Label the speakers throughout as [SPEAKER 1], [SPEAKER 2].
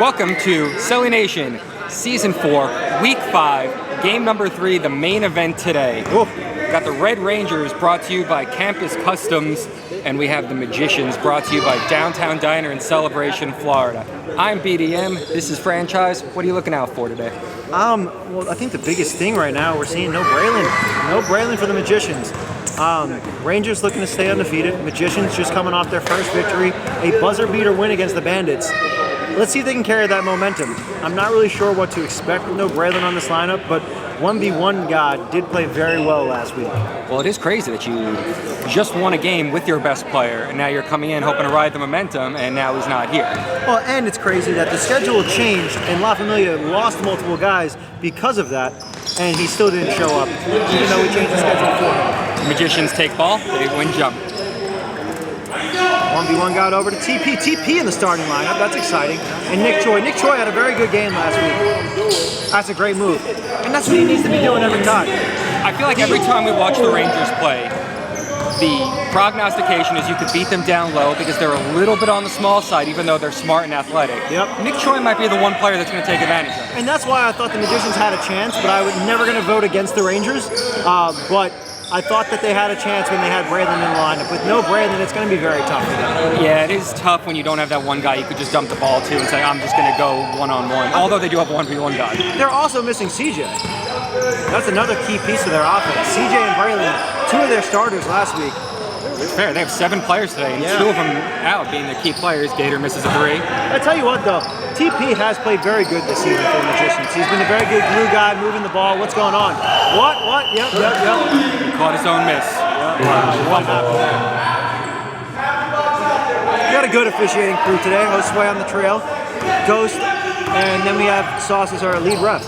[SPEAKER 1] Welcome to Silly Nation, Season 4, Week 5, Game Number 3, the main event today. Got the Red Rangers brought to you by Campus Customs, and we have the Magicians brought to you by Downtown Diner in Celebration, Florida. I'm BDM, this is Franchise. What are you looking out for today?
[SPEAKER 2] Well, I think the biggest thing right now, we're seeing no Braylon. No Braylon for the Magicians. Rangers looking to stay undefeated. Magicians just coming off their first victory. A buzzer beater win against the Bandits. Let's see if they can carry that momentum. I'm not really sure what to expect with no Braylon on this lineup, but 1v1 God did play very well last week.
[SPEAKER 1] Well, it is crazy that you just won a game with your best player, and now you're coming in hoping to ride the momentum, and now he's not here.
[SPEAKER 2] Well, and it's crazy that the schedule changed, and La Familia lost multiple guys because of that, and he still didn't show up, even though we changed the schedule for him.
[SPEAKER 1] Magicians take ball, they win jump.
[SPEAKER 2] 1v1 got over to TP. TP in the starting lineup. That's exciting. And Nick Choi. Nick Choi had a very good game last week. That's a great move. And that's what he needs to be doing every time.
[SPEAKER 1] I feel like every time we watch the Rangers play, the prognostication is you could beat them down low because they're a little bit on the small side, even though they're smart and athletic.
[SPEAKER 2] Yep.
[SPEAKER 1] Nick Choi might be the one player that's going to take advantage of it.
[SPEAKER 2] And that's why I thought the Magicians had a chance, but I was never going to vote against the Rangers. But I thought that they had a chance when they had Braylon in the lineup. With no Braylon, it's going to be very tough for them.
[SPEAKER 1] Yeah, it is tough when you don't have that one guy you could just dump the ball to and say, I'm just going to go one-on-one, although they do have a 1v1 guy.
[SPEAKER 2] They're also missing CJ. That's another key piece of their offense. CJ and Braylon, two of their starters last week.
[SPEAKER 1] It's fair. They have 7 players today, and 2 of them out being the key players. Gator misses a 3.
[SPEAKER 2] I tell you what, though, TP has played very good this season for the Magicians. He's been a very good glue guy, moving the ball. What's going on? What? Yep.
[SPEAKER 1] He caught his own miss.
[SPEAKER 2] What happened? We got a good officiating crew today. Josue on the trail, Ghost, and then we have Sauce as our lead ref.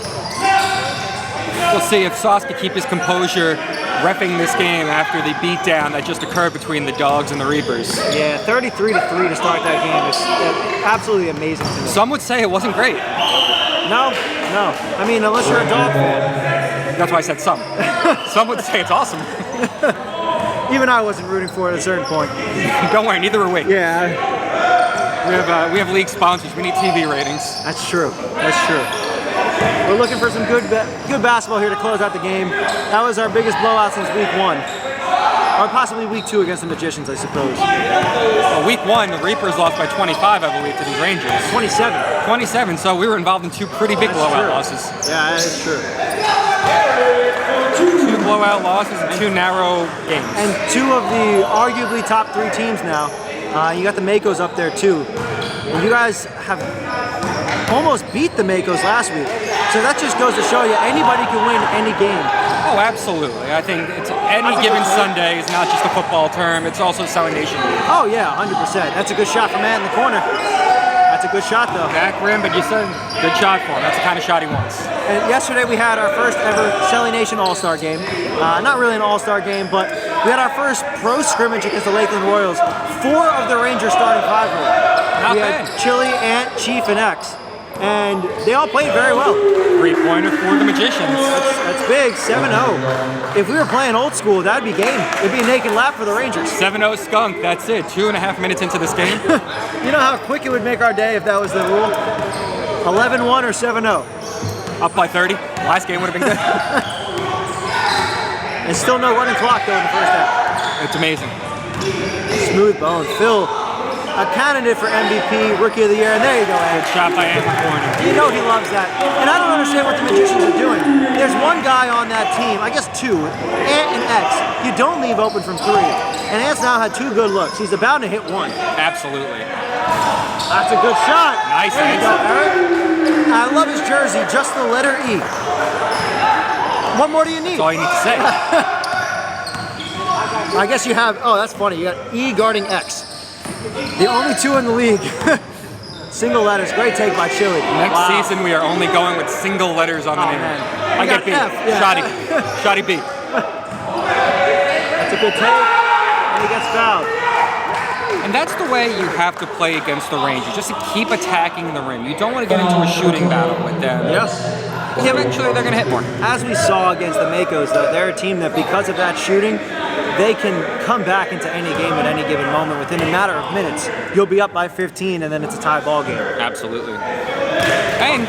[SPEAKER 1] We'll see if Sauce can keep his composure reffing this game after the beatdown that just occurred between the Dogs and the Reapers.
[SPEAKER 2] Yeah, 33-3 to start that game is absolutely amazing to me.
[SPEAKER 1] Some would say it wasn't great.
[SPEAKER 2] No. I mean, unless you're a Dog fan.
[SPEAKER 1] That's why I said some. Some would say it's awesome.
[SPEAKER 2] Even I wasn't rooting for it at a certain point.
[SPEAKER 1] Don't worry, neither were we.
[SPEAKER 2] Yeah.
[SPEAKER 1] We have league sponsors. We need TV ratings.
[SPEAKER 2] That's true. We're looking for some good basketball here to close out the game. That was our biggest blowout since week 1. Or possibly week 2 against the Magicians, I suppose.
[SPEAKER 1] Well, week 1, the Reapers lost by 25, I believe, to the Rangers. 27, so we were involved in 2 pretty big blowout losses.
[SPEAKER 2] Yeah, that is true.
[SPEAKER 1] 2 blowout losses and 2 narrow games.
[SPEAKER 2] And 2 of the arguably top 3 teams now. You got the Makos up there, too. And you guys have almost beat the Makos last week. So that just goes to show you anybody can win any game.
[SPEAKER 1] Oh, absolutely. I think it's any given Sunday is not just a football term, it's also Silly Nation.
[SPEAKER 2] Oh, yeah, 100%. That's a good shot from Matt in the corner. That's a good shot, though.
[SPEAKER 1] Back rim, but you said good shot for him. That's the kind of shot he wants.
[SPEAKER 2] And yesterday we had our first ever Silly Nation All-Star game. Not really an All-Star game, but we had our first pro scrimmage against the Lakeland Royals. 4 of the Rangers starting 5 were.
[SPEAKER 1] Not
[SPEAKER 2] we
[SPEAKER 1] bad.
[SPEAKER 2] had Chili, Ant, Chief, and X. And they all played very well.
[SPEAKER 1] 3-pointer for the Magicians.
[SPEAKER 2] That's big, 7-0. If we were playing old school, that'd be game. It'd be a naked lap for the Rangers.
[SPEAKER 1] 7-0 skunk, that's it. 2.5 minutes into this game.
[SPEAKER 2] You know how quick it would make our day if that was the rule? 11-1 or 7-0.
[SPEAKER 1] Up by 30. Last game would have been good.
[SPEAKER 2] And still no running clock, though, in the first half.
[SPEAKER 1] It's amazing.
[SPEAKER 2] Smooth bone. Phil, a candidate for MVP, Rookie of the Year, and there you go, Ed.
[SPEAKER 1] Good shot by Ant in the corner.
[SPEAKER 2] You know he loves that. And I don't understand what the Magicians are doing. There's one guy on that team, I guess 2, Ant and X. You don't leave open from 3. And Ant's now had 2 good looks. He's about to hit 1.
[SPEAKER 1] Absolutely.
[SPEAKER 2] That's a good shot.
[SPEAKER 1] Nice,
[SPEAKER 2] there you go, Eric. I love his jersey, just the letter E. What more do you need?
[SPEAKER 1] That's all you need to say.
[SPEAKER 2] I guess you have, oh, that's funny. You got E guarding X. The only 2 in the league. Single letters. Great take by Chili.
[SPEAKER 1] Next season, we are only going with single letters on the name.
[SPEAKER 2] Man.
[SPEAKER 1] I get B.
[SPEAKER 2] F, yeah.
[SPEAKER 1] Shoddy B.
[SPEAKER 2] That's a good take. And he gets fouled.
[SPEAKER 1] And that's the way you have to play against the Rangers, just to keep attacking the rim. You don't want to get into a shooting battle with them.
[SPEAKER 2] Yes.
[SPEAKER 1] because eventually they're going to hit more.
[SPEAKER 2] As we saw against the Makos, though, they're a team that because of that shooting, they can come back into any game at any given moment within a matter of minutes. You'll be up by 15 and then it's a tie ball game.
[SPEAKER 1] Absolutely. And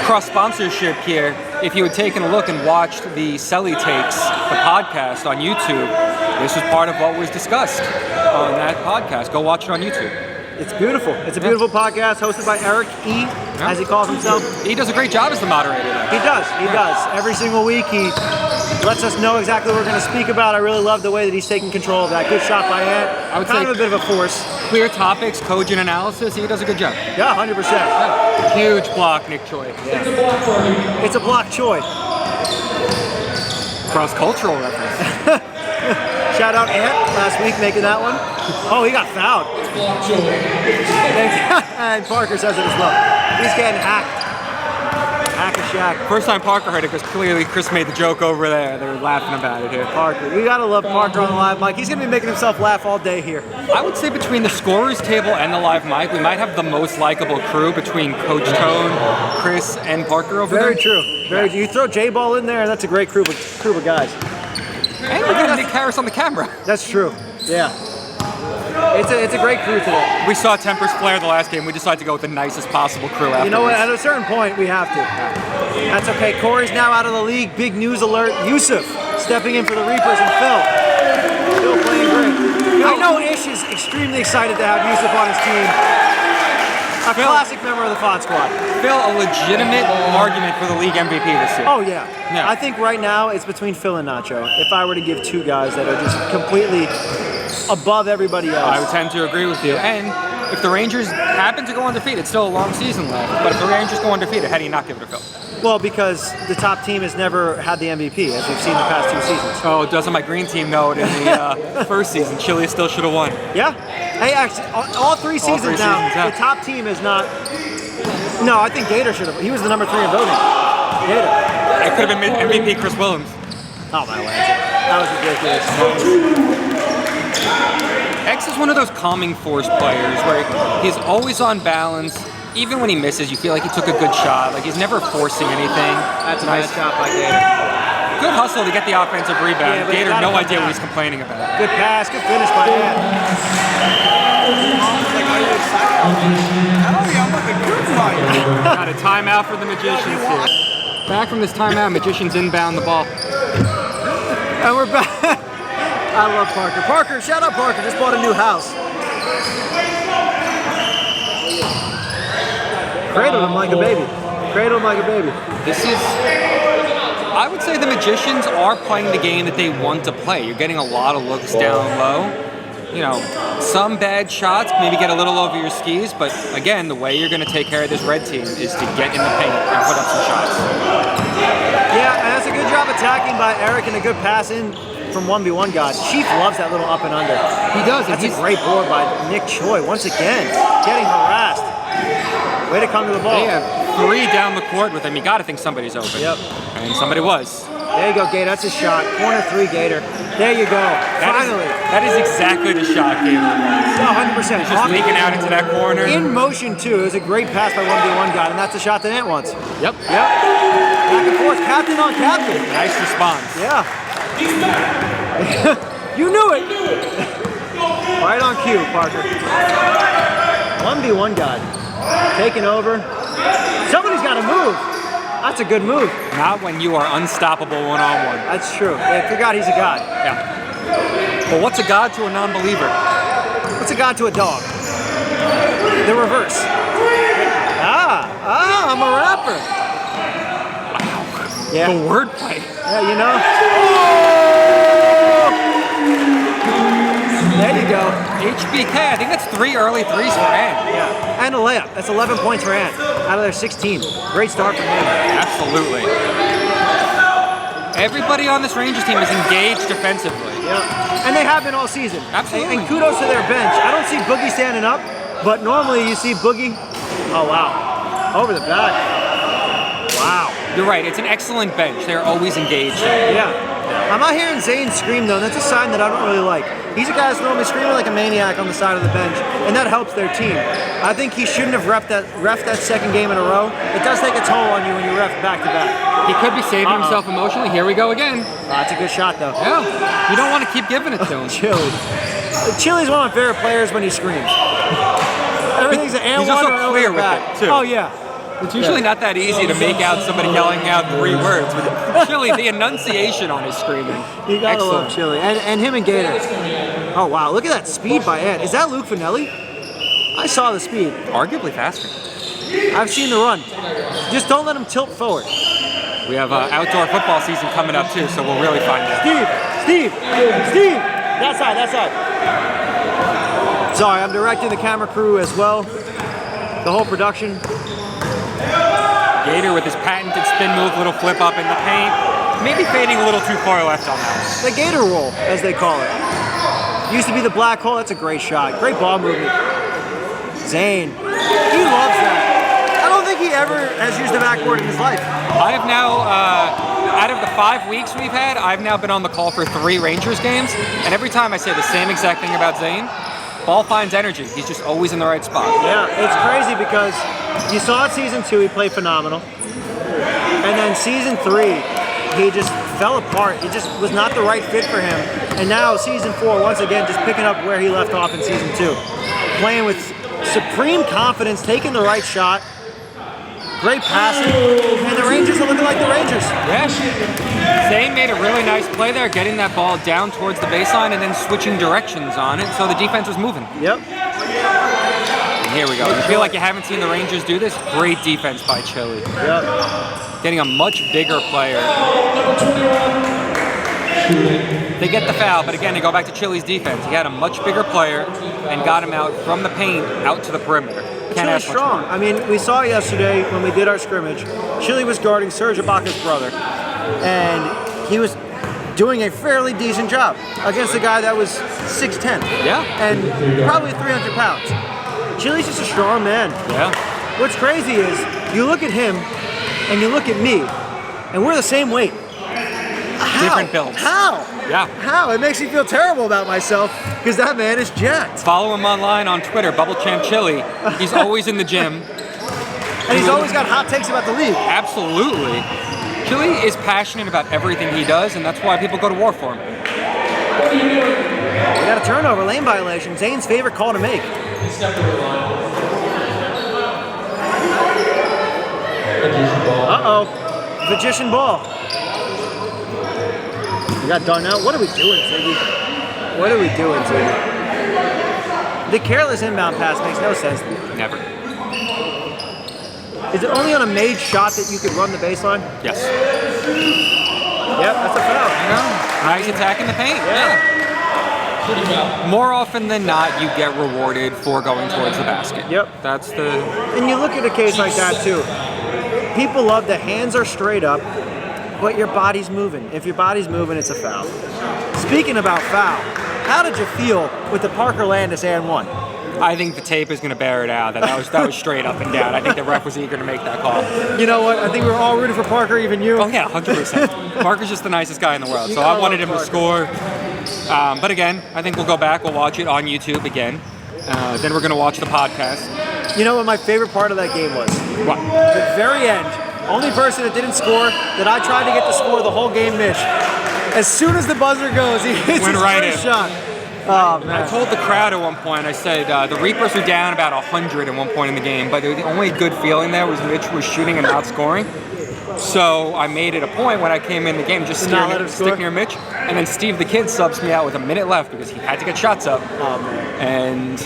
[SPEAKER 1] cross sponsorship here, if you had taken a look and watched the Selly Takes, the podcast on YouTube, this was part of what was discussed on that podcast. Go watch it on YouTube.
[SPEAKER 2] It's beautiful. It's a beautiful podcast hosted by Eric E., as he calls himself.
[SPEAKER 1] He does a great job as the moderator, though.
[SPEAKER 2] He does. He does. Every single week he lets us know exactly what we're going to speak about. I really love the way that he's taking control of that. Good shot by Ant.
[SPEAKER 1] I would
[SPEAKER 2] kind
[SPEAKER 1] say
[SPEAKER 2] of a bit of a force.
[SPEAKER 1] Clear topics, cogent analysis. He does a good job.
[SPEAKER 2] Yeah, 100%.
[SPEAKER 1] Yeah. Huge block, Nick Choi.
[SPEAKER 2] Yeah. It's a block Choi.
[SPEAKER 1] Cross-cultural reference.
[SPEAKER 2] Shout out Ant last week making that one. Oh, he got fouled. And Parker says it as well. He's getting hacked. Hack-a-shack.
[SPEAKER 1] First time Parker heard it because clearly Chris made the joke over there. They were laughing about it here.
[SPEAKER 2] Parker. You gotta love Parker on the live mic. He's gonna be making himself laugh all day here.
[SPEAKER 1] I would say between the scorer's table and the live mic, we might have the most likable crew between Coach Tone, Chris, and Parker over there.
[SPEAKER 2] Very true. Very true. You throw J-Ball in there, and that's a great crew of guys.
[SPEAKER 1] And we're getting Nick Harris on the camera.
[SPEAKER 2] That's true. Yeah. It's a great crew today.
[SPEAKER 1] We saw Tempers flare the last game. We decided to go with the nicest possible crew afterwards.
[SPEAKER 2] You know what? At a certain point, we have to. That's okay. Corey's now out of the league. Big news alert. Yusuf stepping in for the Reapers and Phil. Phil playing great. I know Ish is extremely excited to have Yusuf on his team. A classic member of the FOD squad.
[SPEAKER 1] Phil, a legitimate argument for the league MVP this year.
[SPEAKER 2] Oh, yeah. I think right now it's between Phil and Nacho. If I were to give two guys that are just completely above everybody else.
[SPEAKER 1] I would tend to agree with you. And if the Rangers happen to go undefeated, it's still a long season left. But if the Rangers go undefeated, how do you not give it to Phil?
[SPEAKER 2] Well, because the top team has never had the MVP, as we've seen the past 2 seasons.
[SPEAKER 1] Oh, doesn't my green team know it in the first season? Chile still should have won.
[SPEAKER 2] Yeah. Hey, actually, all three seasons now, the top team is not... No, I think Gator should have. He was the number 3 in voting. Gator.
[SPEAKER 1] It could have been MVP Chris Williams.
[SPEAKER 2] Oh, my Lance. That was ridiculous.
[SPEAKER 1] X is one of those calming force players where he's always on balance. Even when he misses, you feel like he took a good shot. Like he's never forcing anything.
[SPEAKER 2] That's a nice shot by Gator.
[SPEAKER 1] Good hustle to get the offensive rebound.
[SPEAKER 2] Yeah,
[SPEAKER 1] Gator, no idea what he's complaining about.
[SPEAKER 2] Good pass, good finish by Ant.
[SPEAKER 1] Got a timeout for the Magicians here. Back from this timeout, Magicians inbound the ball.
[SPEAKER 2] And we're back. I love Parker. Parker, shout out Parker, just bought a new house. Cradled him like a baby. Cradled him like a baby.
[SPEAKER 1] This is, I would say the Magicians are playing the game that they want to play. You're getting a lot of looks down low. You know, some bad shots, maybe get a little over your skis, but again, the way you're going to take care of this red team is to get in the paint and put up some shots.
[SPEAKER 2] Yeah, and that's a good job attacking by Eric and a good pass in from 1v1 God. Chief loves that little up and under.
[SPEAKER 1] He does.
[SPEAKER 2] That's a great board by Nick Choi. Once again, getting harassed. Way to come to the ball.
[SPEAKER 1] They have 3 down the court with him. You got to think somebody's open.
[SPEAKER 2] Yep.
[SPEAKER 1] And somebody was.
[SPEAKER 2] There you go, Gator. That's a shot. Corner 3, Gator. There you go. Finally.
[SPEAKER 1] That is exactly the shot Gator was.
[SPEAKER 2] 100%.
[SPEAKER 1] He's just leaking out into that corner.
[SPEAKER 2] In motion, too. It was a great pass by 1v1 God, and that's a shot that Ant wants.
[SPEAKER 1] Yep.
[SPEAKER 2] Back and forth. Captain on captain.
[SPEAKER 1] Nice response.
[SPEAKER 2] Yeah. You knew it. Right on cue, Parker. 1v1 God. Taking over. Somebody's got to move. That's a good move.
[SPEAKER 1] Not when you are unstoppable one-on-one.
[SPEAKER 2] That's true. Yeah, forgot he's a god.
[SPEAKER 1] Yeah. But what's a god to a non-believer?
[SPEAKER 2] What's a god to a dog? The reverse. I'm a rapper.
[SPEAKER 1] Wow.
[SPEAKER 2] Yeah.
[SPEAKER 1] The wordplay.
[SPEAKER 2] Yeah, you know. There you go.
[SPEAKER 1] HBK, I think that's 3 early threes for Ant.
[SPEAKER 2] Yeah, and a layup. That's 11 points for Ant out of their 16. Great start from him.
[SPEAKER 1] Absolutely. Everybody on this Rangers team is engaged defensively.
[SPEAKER 2] Yeah, and they have been all season.
[SPEAKER 1] Absolutely.
[SPEAKER 2] And kudos to their bench. I don't see Boogie standing up, but normally you see Boogie. Oh, wow. Over the back. Wow.
[SPEAKER 1] You're right, it's an excellent bench. They're always engaged.
[SPEAKER 2] Yeah. I'm not hearing Zane scream, though. That's a sign that I don't really like. He's a guy that's normally screaming like a maniac on the side of the bench, and that helps their team. I think he shouldn't have ref that second game in a row. It does take a toll on you when you ref back-to-back.
[SPEAKER 1] He could be saving himself emotionally. Here we go again.
[SPEAKER 2] That's a good shot, though.
[SPEAKER 1] Yeah. You don't want to keep giving it to him.
[SPEAKER 2] Chili. Chili's one of my favorite players when he screams. Everything's an and
[SPEAKER 1] He's
[SPEAKER 2] one
[SPEAKER 1] also
[SPEAKER 2] or
[SPEAKER 1] clear
[SPEAKER 2] over
[SPEAKER 1] with
[SPEAKER 2] back.
[SPEAKER 1] it, too.
[SPEAKER 2] Oh, yeah.
[SPEAKER 1] It's usually not that easy to make out somebody yelling out 3 words. With Chili, the enunciation on his screaming.
[SPEAKER 2] You gotta
[SPEAKER 1] Excellent.
[SPEAKER 2] love Chili. And him and Gator. Oh, wow. Look at that speed by Ed. Is that Luke Finelli? I saw the speed.
[SPEAKER 1] Arguably faster.
[SPEAKER 2] I've seen the run. Just don't let him tilt forward.
[SPEAKER 1] We have outdoor football season coming up, too, so we'll really find out.
[SPEAKER 2] Steve! That side. Sorry, I'm directing the camera crew as well. The whole production.
[SPEAKER 1] Gator with his patented spin move, little flip up in the paint. Maybe fading a little too far left on that one.
[SPEAKER 2] The Gator roll, as they call it. Used to be the black hole. That's a great shot. Great ball movement. Zane. He loves that. I don't think he ever has used the backboard in his life.
[SPEAKER 1] I have now, out of the 5 weeks we've had, I've now been on the call for 3 Rangers games, and every time I say the same exact thing about Zane, ball finds energy. He's just always in the right spot.
[SPEAKER 2] Yeah, it's crazy because you saw it season 2, he played phenomenal. And then season 3, he just fell apart. It just was not the right fit for him. And now season 4, once again, just picking up where he left off in season 2. Playing with supreme confidence, taking the right shot, great passing, and the Rangers are looking like the Rangers.
[SPEAKER 1] Yeah. Zane made a really nice play there, getting that ball down towards the baseline and then switching directions on it, so the defense was moving.
[SPEAKER 2] Yep.
[SPEAKER 1] And here we go. You feel like you haven't seen the Rangers do this? Great defense by Chili.
[SPEAKER 2] Yep.
[SPEAKER 1] Getting a much bigger player. They get the foul, but again, they go back to Chili's defense. He had a much bigger player and got him out from the paint out to the perimeter.
[SPEAKER 2] It's really strong. I mean, we saw yesterday when we did our scrimmage, Chili was guarding Serge Ibaka's brother, and he was doing a fairly decent job against a guy that was 6'10".
[SPEAKER 1] Yeah.
[SPEAKER 2] And probably 300 pounds. Chili's just a strong man.
[SPEAKER 1] Yeah.
[SPEAKER 2] What's crazy is you look at him and you look at me, and we're the same weight. How?
[SPEAKER 1] Different builds.
[SPEAKER 2] How?
[SPEAKER 1] Yeah.
[SPEAKER 2] How? It makes me feel terrible about myself because that man is jacked.
[SPEAKER 1] Follow him online on Twitter, Bubble Champ Chili. He's always in the gym.
[SPEAKER 2] And he's always got hot takes about the league.
[SPEAKER 1] Absolutely. Chili is passionate about everything he does, and that's why people go to war for him.
[SPEAKER 2] We got a turnover, lane violation. Zane's favorite call to make. Uh-oh. Magician ball. We got done now. What are we doing, Ziggy? What are we doing, Ziggy? The careless inbound pass makes no sense.
[SPEAKER 1] Never.
[SPEAKER 2] Is it only on a made shot that you could run the baseline?
[SPEAKER 1] Yes.
[SPEAKER 2] Yep, that's a foul.
[SPEAKER 1] Nice attack in the paint. Yeah. More often than not, you get rewarded for going towards the basket.
[SPEAKER 2] Yep.
[SPEAKER 1] That's the...
[SPEAKER 2] And you look at a case like that, too. People love the hands are straight up, but your body's moving. If your body's moving, it's a foul. Speaking about foul, how did you feel with the Parker Landis and one?
[SPEAKER 1] I think the tape is going to bear it out. That was straight up and down. I think the ref was eager to make that call.
[SPEAKER 2] You know what? I think we were all rooting for Parker, even you.
[SPEAKER 1] Oh, yeah, 100%. Parker's just the nicest guy in the world, so I wanted him to score. But again, I think we'll go back. We'll watch it on YouTube again. Then we're going to watch the podcast.
[SPEAKER 2] You know what my favorite part of that game was?
[SPEAKER 1] What?
[SPEAKER 2] The very end. Only person that didn't score, that I tried to get to score the whole game, Mitch. As soon as the buzzer goes, he hits his first shot. Oh, man.
[SPEAKER 1] I told the crowd at one point, I said, the Reapers were down about 100 at one point in the game, but the only good feeling there was Mitch was shooting and not scoring. So I made it a point when I came in the game, just stick near Mitch. And then Steve the Kid subs me out with a minute left because he had to get shots up.
[SPEAKER 2] Oh, man.
[SPEAKER 1] And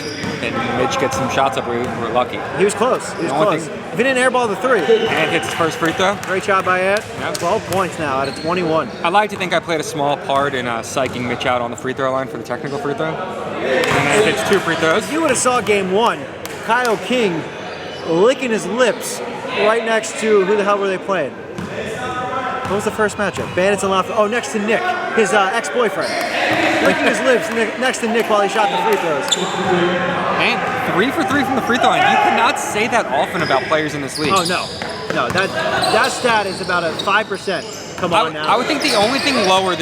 [SPEAKER 1] Mitch gets some shots up. We're lucky.
[SPEAKER 2] He was close. He was close. If he didn't airball the three.
[SPEAKER 1] And hits his first free throw.
[SPEAKER 2] Great job by Ed.
[SPEAKER 1] Yeah.
[SPEAKER 2] 12 points now out of 21.
[SPEAKER 1] I like to think I played a small part in psyching Mitch out on the free throw line for the technical free throw. And then hits 2 free throws.
[SPEAKER 2] If you would have saw game 1, Kyle King licking his lips right next to, who the hell were they playing? What was the first matchup? Bandits and Lafayette. Oh, next to Nick, his ex-boyfriend. Licking his lips next to Nick while he shot the free throws.
[SPEAKER 1] Man, 3 for 3 from the free throw line. You cannot say that often about players in this league.
[SPEAKER 2] Oh, no. No, that stat is about a 5%. Come on now.
[SPEAKER 1] I would think the only thing lower in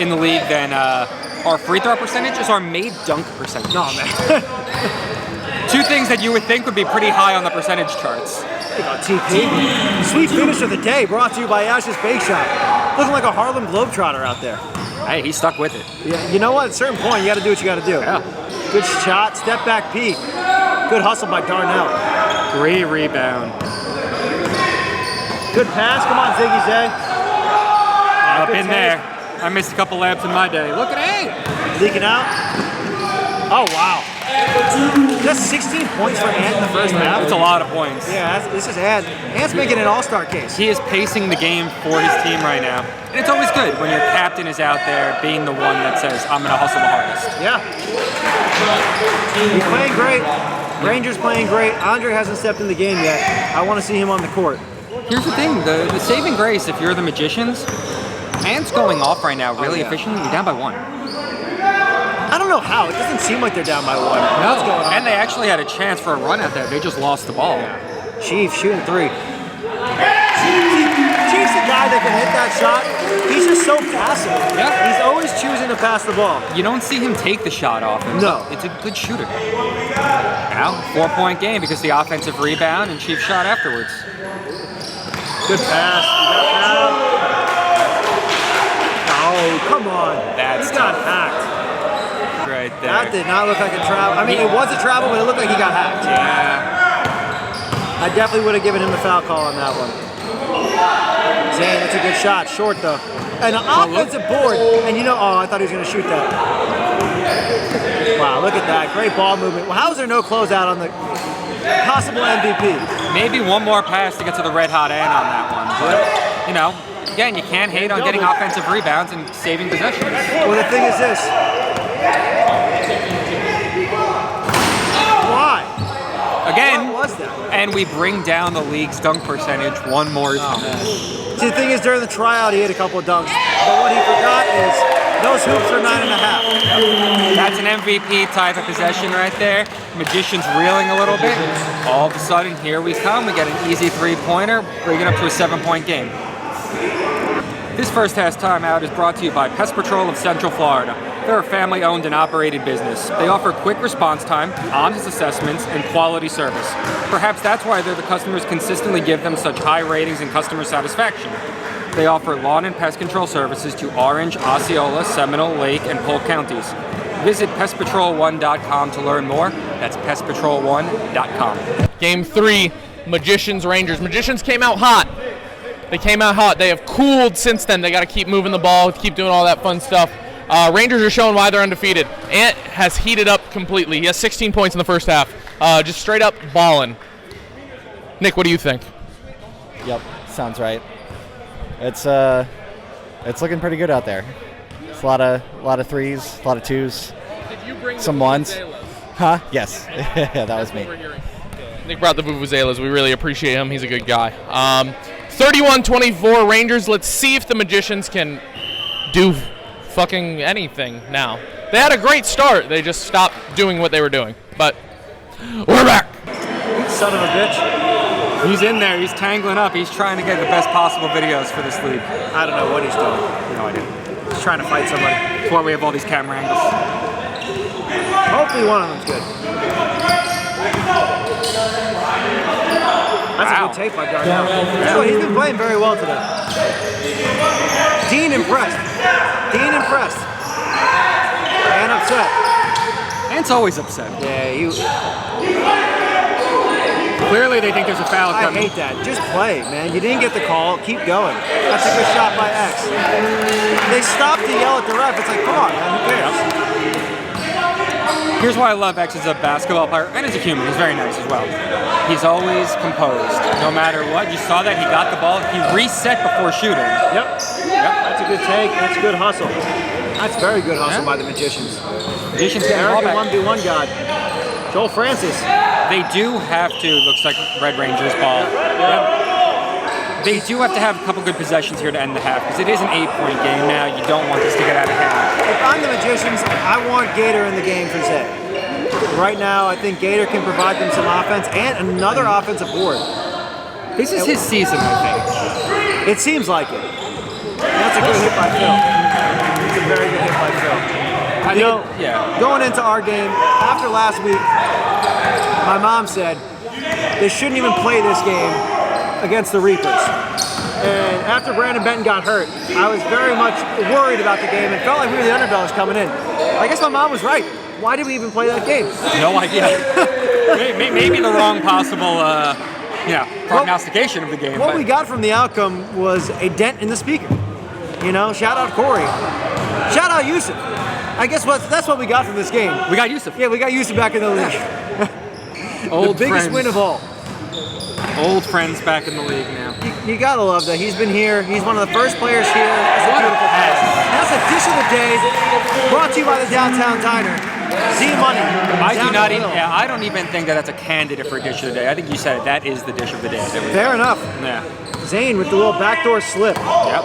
[SPEAKER 1] the league than our free throw percentage is our made dunk percentage.
[SPEAKER 2] No, man.
[SPEAKER 1] Two things that you would think would be pretty high on the percentage charts.
[SPEAKER 2] TP. Sweet finish of the day brought to you by Ash's Bake Shop. Looking like a Harlem Globetrotter out there.
[SPEAKER 1] Hey, he stuck with it.
[SPEAKER 2] Yeah, you know what? At a certain point, you got to do what you got to do.
[SPEAKER 1] Yeah.
[SPEAKER 2] Good shot, step back peek. Good hustle by Darnell.
[SPEAKER 1] Great rebound.
[SPEAKER 2] Good pass. Come on, Ziggy Zay.
[SPEAKER 1] Up in there. I missed a couple laps in my day. Look at Ant.
[SPEAKER 2] Leaking out. Oh, wow. Just 16 points for Ant in the first half.
[SPEAKER 1] That's a lot of points.
[SPEAKER 2] Yeah, this is Ant. Ant's making an all-star case.
[SPEAKER 1] He is pacing the game for his team right now. And it's always good when your captain is out there being the one that says, I'm going to hustle the hardest.
[SPEAKER 2] Yeah. He's playing great. Rangers playing great. Andre hasn't stepped in the game yet. I want to see him on the court.
[SPEAKER 1] Here's the thing. The saving grace, if you're the Magicians, Ant's going off right now really efficiently. You're down by 1.
[SPEAKER 2] I don't know how. It doesn't seem like they're down by 1. What's going on?
[SPEAKER 1] And they actually had a chance for a run out there. They just lost the ball.
[SPEAKER 2] Chief shooting 3. Chief's the guy that can hit that shot. He's just so passive.
[SPEAKER 1] Yeah.
[SPEAKER 2] He's always choosing to pass the ball.
[SPEAKER 1] You don't see him take the shot often.
[SPEAKER 2] No.
[SPEAKER 1] It's a good shooter. Now, 4-point game because the offensive rebound and Chief shot afterwards.
[SPEAKER 2] Good pass. Oh, come on.
[SPEAKER 1] That's
[SPEAKER 2] he got hacked.
[SPEAKER 1] Right there.
[SPEAKER 2] That did not look like a travel. I mean, it was a travel, but it looked like he got hacked.
[SPEAKER 1] Yeah.
[SPEAKER 2] I definitely would have given him the foul call on that one. Zay, that's a good shot. Short, though. And an offensive board. And you know, oh, I thought he was going to shoot that. Wow, look at that. Great ball movement. Well, how is there no closeout on the possible MVP?
[SPEAKER 1] Maybe one more pass to get to the red hot end on that one. But, you know, again, you can't hate on getting offensive rebounds and saving possessions.
[SPEAKER 2] Well, the thing is this. Why?
[SPEAKER 1] Again,
[SPEAKER 2] What was that?
[SPEAKER 1] and we bring down the league's dunk percentage one more time.
[SPEAKER 2] See, the thing is, during the tryout, he hit a couple of dunks. But what he forgot is those hoops are 9.5.
[SPEAKER 1] That's an MVP type of possession right there. Magician's reeling a little bit. All of a sudden, here we come. We get an easy 3-pointer, bring it up to a 7-point game. This first half timeout is brought to you by Pest Patrol of Central Florida. They're a family-owned and operated business. They offer quick response time, honest assessments, and quality service. Perhaps that's why the customers consistently give them such high ratings and customer satisfaction. They offer lawn and pest control services to Orange, Osceola, Seminole, Lake, and Polk counties. Visit pestpatrol1.com to learn more. That's pestpatrol1.com.
[SPEAKER 3] Game 3, Magicians, Rangers. Magicians came out hot. They came out hot. They have cooled since then. They got to keep moving the ball, keep doing all that fun stuff. Rangers are showing why they're undefeated. Ant has heated up completely. He has 16 points in the first half. Just straight up balling. Nick, what do you think?
[SPEAKER 4] Yep, sounds right. It's looking pretty good out there. It's a lot of threes, a lot of twos, some ones. Huh? Yes, that was me.
[SPEAKER 3] Nick brought the vuvuzelas. We really appreciate him. He's a good guy. 31-24 Rangers. Let's see if the Magicians can do fucking anything now. They had a great start. They just stopped doing what they were doing. But we're back.
[SPEAKER 2] Son of a bitch.
[SPEAKER 1] He's in there. He's tangling up. He's trying to get the best possible videos for this league.
[SPEAKER 2] I don't know what he's doing.
[SPEAKER 1] No idea.
[SPEAKER 2] He's trying to fight somebody.
[SPEAKER 1] That's why we have all these camera angles.
[SPEAKER 2] Hopefully one of them's good. That's a good tape by Darnell. So he's been playing very well today. Dean impressed. And upset.
[SPEAKER 1] Ant's always upset.
[SPEAKER 2] Yeah,
[SPEAKER 1] Clearly they think there's a foul
[SPEAKER 2] I
[SPEAKER 1] coming.
[SPEAKER 2] hate that. Just play, man. You didn't get the call. Keep going. That's a good shot by X. They stopped to yell at the ref. It's like, come on, man. Who cares?
[SPEAKER 1] Here's why I love X as a basketball player and as a human. He's very nice as well. He's always composed, no matter what. You saw that he got the ball. He reset before shooting.
[SPEAKER 2] Yep. That's a good take. That's good hustle. That's very good hustle by the Magicians.
[SPEAKER 1] Magicians getting the ball back.
[SPEAKER 2] 1v1 god. Joel Francis.
[SPEAKER 1] They do have to, looks like Red Rangers ball. Yep. They do have to have a couple good possessions here to end the half because it is an 8-point game now. You don't want this to get out of hand.
[SPEAKER 2] If I'm the Magicians, I want Gator in the game for Zay. Right now, I think Gator can provide them some offense and another offensive board.
[SPEAKER 1] This is his season, I think.
[SPEAKER 2] It seems like it. That's a good hit by Phil. It's a very good hit by Phil. Going into our game, after last week, my mom said they shouldn't even play this game against the Reapers. And after Brandon Benton got hurt, I was very much worried about the game and felt like we were the underdogs coming in. I guess my mom was right. Why did we even play that game?
[SPEAKER 1] No idea. Maybe the wrong possible prognostication of the game.
[SPEAKER 2] What we got from the outcome was a dent in the speaker. Shout out Corey. Shout out Yusuf. I guess that's what we got from this game.
[SPEAKER 1] We got Yusuf.
[SPEAKER 2] Yeah, we got Yusuf back in the league.
[SPEAKER 1] Old
[SPEAKER 2] the biggest
[SPEAKER 1] friends.
[SPEAKER 2] win of all.
[SPEAKER 1] Old friends back in the league now.
[SPEAKER 2] You gotta love that. He's been here. He's one of the first players here. That's a beautiful pass. That's a dish of the day, brought to you by the Downtown Diner. Z-Money.
[SPEAKER 1] I don't even think that that's a candidate for dish of the day. I think you said it. That is the dish of the day.
[SPEAKER 2] Fair enough.
[SPEAKER 1] Yeah.
[SPEAKER 2] Zane with the little backdoor slip.
[SPEAKER 1] Yep.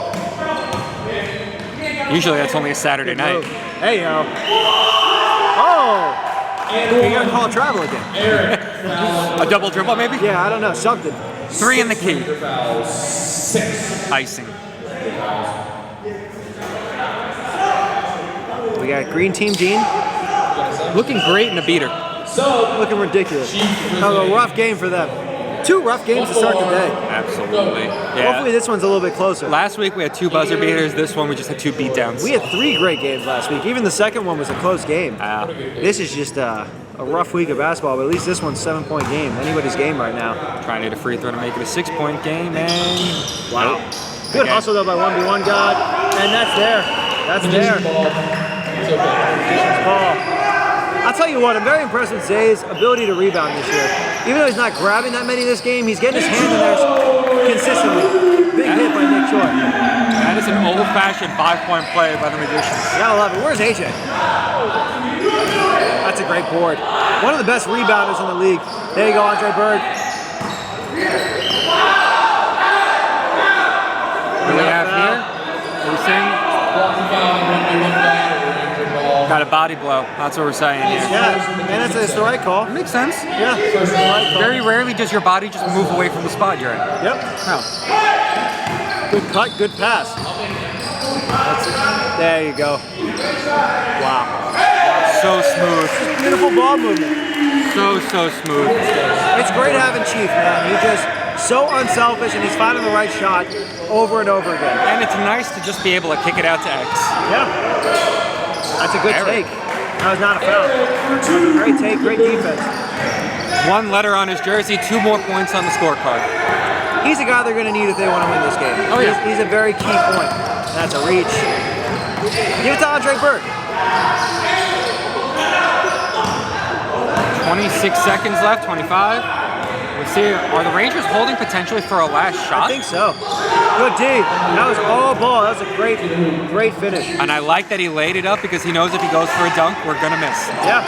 [SPEAKER 1] Usually that's only a Saturday night.
[SPEAKER 2] Hey, yo. Oh! You gotta call travel again.
[SPEAKER 1] A double dribble, maybe?
[SPEAKER 2] Yeah, I don't know. Something.
[SPEAKER 1] 3 in the key. Icing.
[SPEAKER 2] We got Green Team Dean.
[SPEAKER 1] Looking great in the beater.
[SPEAKER 2] Looking ridiculous. A rough game for them. 2 rough games to start the day.
[SPEAKER 1] Absolutely. Yeah.
[SPEAKER 2] Hopefully this one's a little bit closer.
[SPEAKER 1] Last week we had 2 buzzer beaters. This one we just had 2 beatdowns.
[SPEAKER 2] We had 3 great games last week. Even the second one was a close game. This is just a rough week of basketball, but at least this one's a 7-point game. Anybody's game right now.
[SPEAKER 1] Trying to hit a free throw to make it a 6-point game, and
[SPEAKER 2] wow. Good hustle though by 1v1 God, and that's there. That's there. Ball. I'll tell you what, I'm very impressed with Zay's ability to rebound this year. Even though he's not grabbing that many this game, he's getting his hand in there consistently. Big hit by Nick Choi.
[SPEAKER 1] That is an old-fashioned 5-point play by the Magicians.
[SPEAKER 2] You gotta love it. Where's AJ? That's a great board. One of the best rebounders in the league. There you go, Andre Berg.
[SPEAKER 1] What do we have here? What are we saying? Got a body blow. That's what we're saying here.
[SPEAKER 2] Yeah, and it's the right call.
[SPEAKER 1] Makes sense.
[SPEAKER 2] Yeah, it's the right call.
[SPEAKER 1] Very rarely does your body just move away from the spot you're in.
[SPEAKER 2] Yep.
[SPEAKER 1] No.
[SPEAKER 2] Good cut, good pass. There you go. Wow.
[SPEAKER 1] So smooth.
[SPEAKER 2] Beautiful ball movement.
[SPEAKER 1] So smooth.
[SPEAKER 2] It's great having Chief, man. He's just so unselfish, and he's finding the right shot over and over again.
[SPEAKER 1] And it's nice to just be able to kick it out to X.
[SPEAKER 2] Yeah. That's a good take. That was not a foul. Great take, great defense.
[SPEAKER 1] 1 letter on his jersey, 2 more points on the scorecard.
[SPEAKER 2] He's a guy they're going to need if they want to win this game.
[SPEAKER 1] Oh, yeah.
[SPEAKER 2] He's a very key point. That's a reach. Give it to Andre Berg.
[SPEAKER 1] 26 seconds left, 25. Let's see, are the Rangers holding potentially for a last shot?
[SPEAKER 2] I think so. Good D. That was all ball. That was a great finish.
[SPEAKER 1] And I like that he laid it up because he knows if he goes for a dunk, we're going to miss.
[SPEAKER 2] Yeah.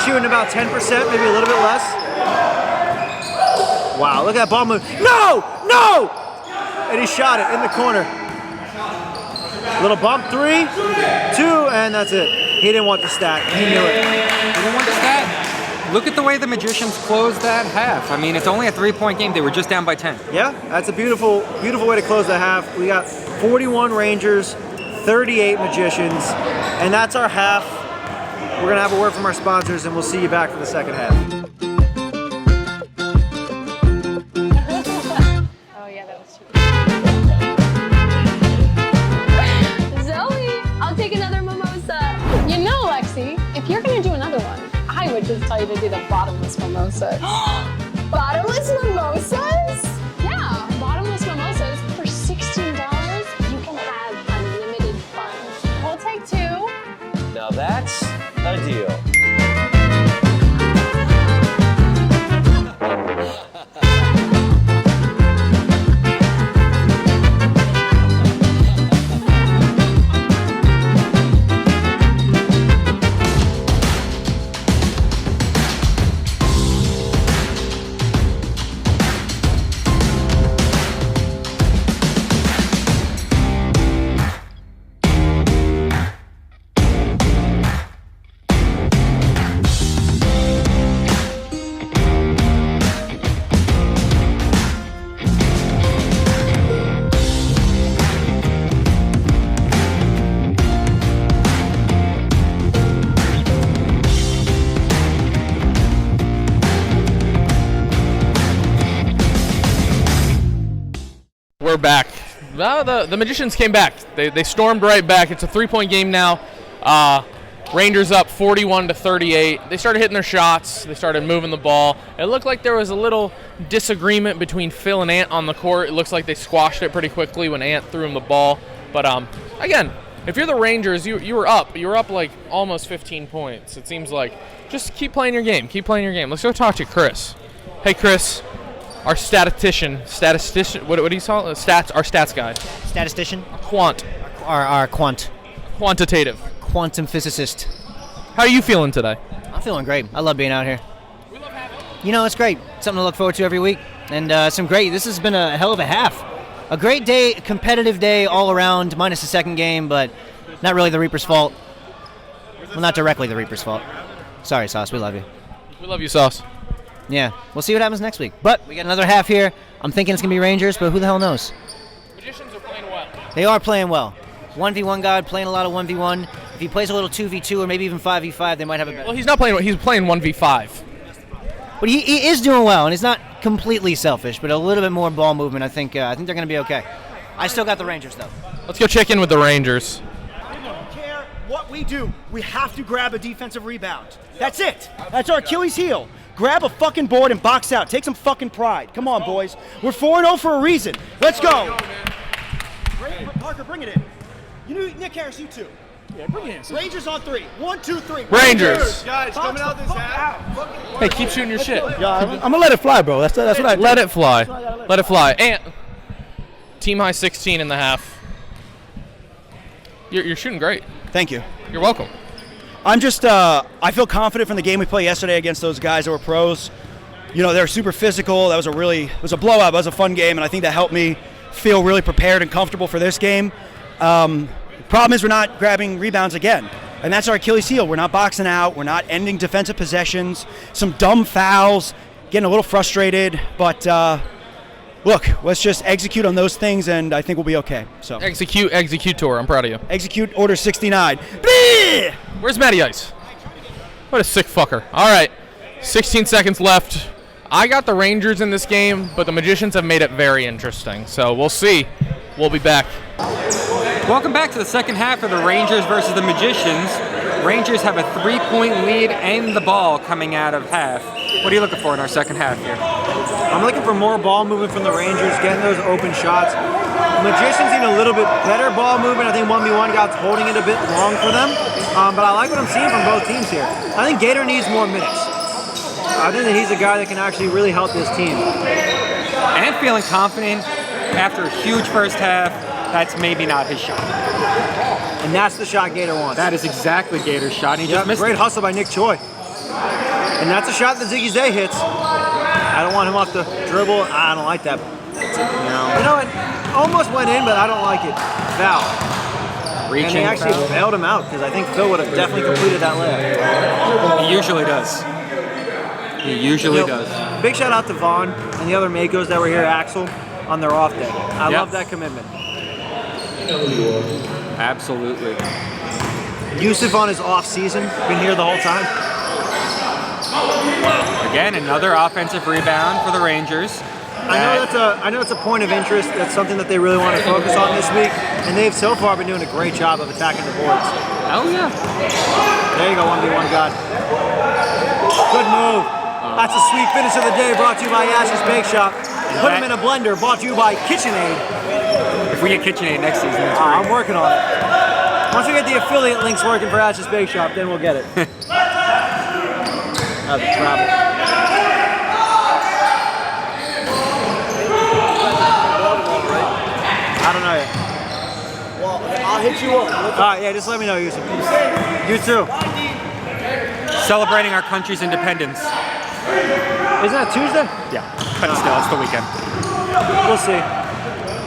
[SPEAKER 2] Shooting about 10%, maybe a little bit less. Wow, look at that ball move. No! No! And he shot it in the corner. Little bump, 3, 2, and that's it. He didn't want the stat. He knew it.
[SPEAKER 1] He didn't want the stat. Look at the way the Magicians closed that half. I mean, it's only a 3-point game. They were just down by 10.
[SPEAKER 2] Yeah, that's a beautiful way to close the half. We got 41 Rangers, 38 Magicians, and that's our half. We're going to have a word from our sponsors, and we'll see you back for the second half.
[SPEAKER 5] Oh, yeah, that was too Zoe, I'll take another mimosa. You know, Lexi, if you're going to do another one, I would just tell you to do the bottomless mimosas. Bottomless mimosas? Yeah, bottomless mimosas. For $16, you can have unlimited fun. We'll take 2.
[SPEAKER 6] Now that's a deal.
[SPEAKER 3] we're back. Well, the Magicians came back. They stormed right back. It's a 3-point game now. Rangers up 41-38. They started hitting their shots. They started moving the ball. It looked like there was a little disagreement between Phil and Ant on the court. It looks like they squashed it pretty quickly when Ant threw him the ball. But again, if you're the Rangers, you were up. You were up like almost 15 points. It seems like just keep playing your game. Keep playing your game. Let's go talk to Chris. Hey, Chris, our statistician. What do you call it? Our stats guy.
[SPEAKER 7] Statistician?
[SPEAKER 3] Our quantitative.
[SPEAKER 7] Quantum physicist.
[SPEAKER 3] How are you feeling today?
[SPEAKER 7] I'm feeling great. I love being out here. We love having you. It's great. Something to look forward to every week. And this has been a hell of a half. A great day, competitive day all around, minus the second game, but not really the Reaper's fault. Well, not directly the Reaper's fault. Sorry, Sauce. We love you.
[SPEAKER 3] We love you, Sauce.
[SPEAKER 7] Yeah. We'll see what happens next week. But we got another half here. I'm thinking it's going to be Rangers, but who the hell knows?
[SPEAKER 3] Magicians are playing well.
[SPEAKER 7] They are playing well. 1v1 guy playing a lot of 1v1. If he plays a little 2v2 or maybe even 5v5, they might have a better.
[SPEAKER 3] Well, he's not playing. He's playing 1v5.
[SPEAKER 7] But he is doing well, and he's not completely selfish, but a little bit more ball movement. I think they're going to be okay. I still got the Rangers, though.
[SPEAKER 3] Let's go check in with the Rangers.
[SPEAKER 8] I don't care what we do. We have to grab a defensive rebound. That's it. That's our Achilles heel. Grab a fucking board and box out. Take some fucking pride. Come on, boys. We're 4-0 for a reason. Let's go. Parker, bring it in. Nick Harris, you too. Yeah, bring it in. Rangers on 3. 1, 2, 3.
[SPEAKER 3] Rangers.
[SPEAKER 8] Guys, coming out this half.
[SPEAKER 3] Hey, keep shooting your shit.
[SPEAKER 8] Yeah, I'm gonna let it fly, bro. That's what I do.
[SPEAKER 3] Let it fly. Let it fly. And team high 16 in the half. You're shooting great.
[SPEAKER 8] Thank you.
[SPEAKER 3] You're welcome.
[SPEAKER 8] I'm just, I feel confident from the game we played yesterday against those guys that were pros. They're super physical. It was a blowout. It was a fun game, and I think that helped me feel really prepared and comfortable for this game. Problem is we're not grabbing rebounds again, and that's our Achilles heel. We're not boxing out. We're not ending defensive possessions. Some dumb fouls, getting a little frustrated, but look, let's just execute on those things, and I think we'll be okay. So
[SPEAKER 3] Executor. I'm proud of you.
[SPEAKER 8] Execute Order 69.
[SPEAKER 3] Where's Matty Ice? What a sick fucker. All right, 16 seconds left. I got the Rangers in this game, but the Magicians have made it very interesting. So we'll see. We'll be back.
[SPEAKER 1] Welcome back to the second half of the Rangers versus the Magicians. Rangers have a 3-point lead and the ball coming out of half. What are you looking for in our second half here?
[SPEAKER 2] I'm looking for more ball movement from the Rangers, getting those open shots. Magicians need a little bit better ball movement. I think 1v1 guys holding it a bit long for them. But I like what I'm seeing from both teams here. I think Gator needs more minutes. I think that he's a guy that can actually really help this team.
[SPEAKER 1] And feeling confident after a huge first half. That's maybe not his shot.
[SPEAKER 2] And that's the shot Gator wants.
[SPEAKER 1] That is exactly Gator's shot. He just missed
[SPEAKER 2] great
[SPEAKER 1] it.
[SPEAKER 2] hustle by Nick Choi. And that's a shot that Ziggy Zay hits. I don't want him off the dribble. I don't like that. You know, it almost went in, but I don't like it. Foul.
[SPEAKER 1] Reaching.
[SPEAKER 2] And they actually bailed him out because I think Phil would have definitely completed that layup.
[SPEAKER 1] He usually does. He usually does.
[SPEAKER 2] Big shout out to Vaughn and the other Makos that were here, Axel, on their off day. I love that commitment.
[SPEAKER 1] Absolutely.
[SPEAKER 2] Yusuf on his off season, been here the whole time.
[SPEAKER 1] Again, another offensive rebound for the Rangers.
[SPEAKER 2] I know it's a point of interest. That's something that they really want to focus on this week, and they've so far been doing a great job of attacking the boards.
[SPEAKER 1] Oh yeah.
[SPEAKER 2] There you go, 1v1 God. Good move. That's a sweet finish of the day, brought to you by Ash's Bake Shop. Put them in a blender, brought to you by KitchenAid.
[SPEAKER 1] If we get KitchenAid next season, that's great.
[SPEAKER 2] I'm working on it. Once we get the affiliate links working for Ash's Bake Shop, then we'll get it. That's a travel. I don't know yet.
[SPEAKER 8] Well, I'll hit you up.
[SPEAKER 2] All right, yeah, just let me know, Yusuf. You too.
[SPEAKER 1] Celebrating our country's independence.
[SPEAKER 2] Isn't that Tuesday?
[SPEAKER 1] Yeah, but still, it's the weekend.
[SPEAKER 2] We'll see.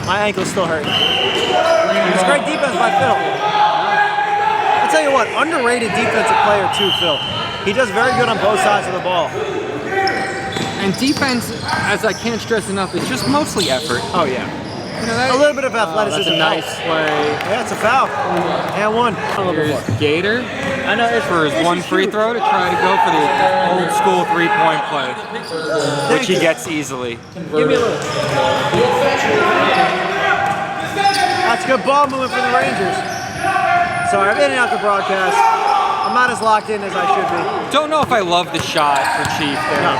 [SPEAKER 2] My ankle's still hurting. It's great defense by Phil. I'll tell you what, underrated defensive player too, Phil. He does very good on both sides of the ball.
[SPEAKER 1] And defense, as I can't stress enough, is just mostly effort.
[SPEAKER 2] Oh, yeah.
[SPEAKER 1] You know,
[SPEAKER 2] A little bit of athleticism.
[SPEAKER 1] That's a nice play.
[SPEAKER 2] Yeah, it's a foul. And one.
[SPEAKER 1] Here's Gator
[SPEAKER 2] I know
[SPEAKER 1] for his one free throw to try to go for the old school 3-point play, which he gets easily.
[SPEAKER 2] Give me a little. Good ball movement for the Rangers. Sorry, I'm in and out the broadcast. I'm not as locked in as I should be.
[SPEAKER 1] Don't know if I love the shot for Chief there.
[SPEAKER 2] No.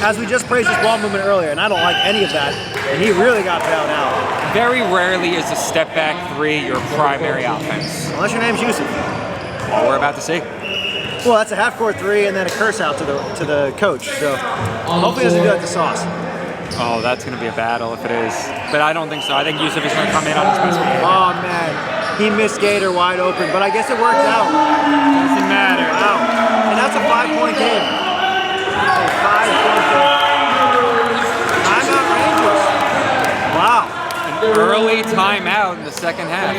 [SPEAKER 2] As we just praised his ball movement earlier, and I don't like any of that, and he really got bailed out.
[SPEAKER 1] Very rarely is a step back three your primary offense.
[SPEAKER 2] Unless your name's Yusuf.
[SPEAKER 1] Well, we're about to see.
[SPEAKER 2] Well, that's a half-court three and then a curse out to the coach. So hopefully he doesn't do that to Sauce.
[SPEAKER 1] Oh, that's going to be a battle if it is. But I don't think so. I think Yusuf is going to come in on his best game.
[SPEAKER 2] Oh, man. He missed Gator wide open, but I guess it worked out.
[SPEAKER 1] Doesn't matter.
[SPEAKER 2] Wow. And that's a 5-point game. A 5-point game. Timeout Rangers. Wow.
[SPEAKER 1] An early timeout in the second half.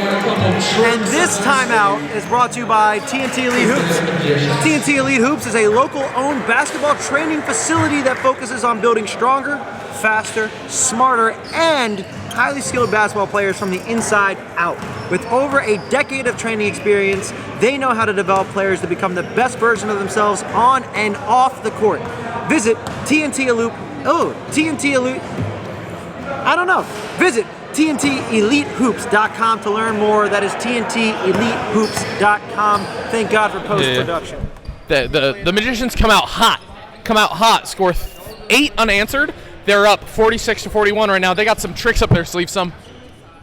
[SPEAKER 2] And this timeout is brought to you by TNT Elite Hoops. TNT Elite Hoops is a local-owned basketball training facility that focuses on building stronger, faster, smarter, and highly skilled basketball players from the inside out. With over a decade of training experience, they know how to develop players to become the best version of themselves on and off the court. Visit Visit TNTEliteHoops.com to learn more. That is TNTEliteHoops.com. Thank God for post-production.
[SPEAKER 3] The Magicians come out hot, score 8 unanswered. They're up 46-41 right now. They got some tricks up their sleeve, some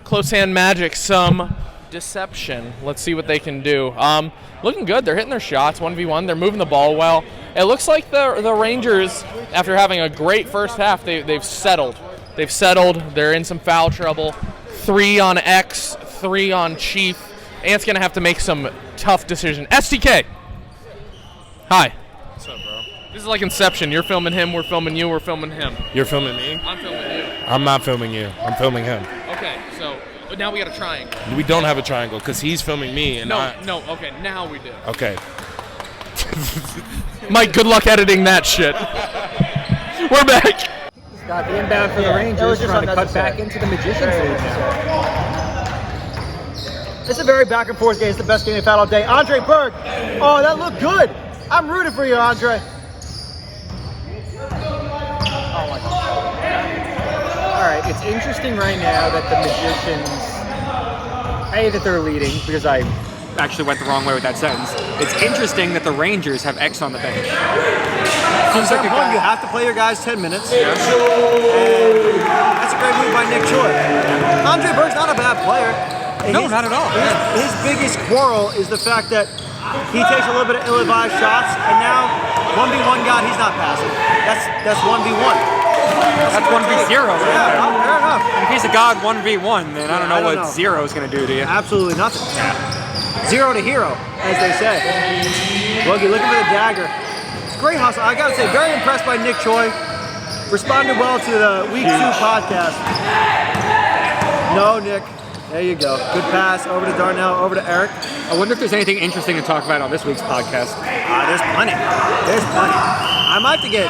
[SPEAKER 3] close hand magic, some deception. Let's see what they can do. Looking good. They're hitting their shots 1v1. They're moving the ball well. It looks like the Rangers, after having a great first half, they've settled. They've settled. They're in some foul trouble. 3 on X, 3 on Chief. Ant's going to have to make some tough decisions. STK. Hi.
[SPEAKER 9] What's up, bro?
[SPEAKER 3] This is like Inception. You're filming him, we're filming you, we're filming him.
[SPEAKER 9] You're filming me?
[SPEAKER 3] I'm filming you.
[SPEAKER 9] I'm not filming you. I'm filming him.
[SPEAKER 3] Okay, so but now we got a triangle.
[SPEAKER 9] We don't have a triangle because he's filming me and
[SPEAKER 3] okay, now we do.
[SPEAKER 9] Okay.
[SPEAKER 3] Mike, good luck editing that shit. We're back.
[SPEAKER 1] Got the inbound for the Rangers, trying to cut back into the Magicians lead now.
[SPEAKER 2] It's a very back and forth game. It's the best game we've had all day. Andre Berg. Oh, that looked good. I'm rooting for you, Andre.
[SPEAKER 1] Oh my God. All right, it's interesting right now that the Magicians, that they're leading because I actually went the wrong way with that sentence. It's interesting that the Rangers have X on the bench.
[SPEAKER 2] At a certain point, you have to play your guys 10 minutes. Yeah. And that's a great move by Nick Choi. Andre Berg's not a bad player.
[SPEAKER 1] No, not at all.
[SPEAKER 2] His biggest quarrel is the fact that he takes a little bit of ill-advised shots, and now 1v1 God, he's not passing. That's 1v1.
[SPEAKER 1] That's 1v0.
[SPEAKER 2] Yeah, fair enough.
[SPEAKER 1] In case of God 1v1, then I don't know what 0 is going to do to you.
[SPEAKER 2] Absolutely nothing. 0 to hero, as they say. Logie looking for the dagger. It's great hustle. I gotta say, very impressed by Nick Choi. Responded well to the Week 2 podcast. No, Nick. There you go. Good pass over to Darnell, over to Eric.
[SPEAKER 1] I wonder if there's anything interesting to talk about on this week's podcast.
[SPEAKER 2] There's plenty. I might have to get...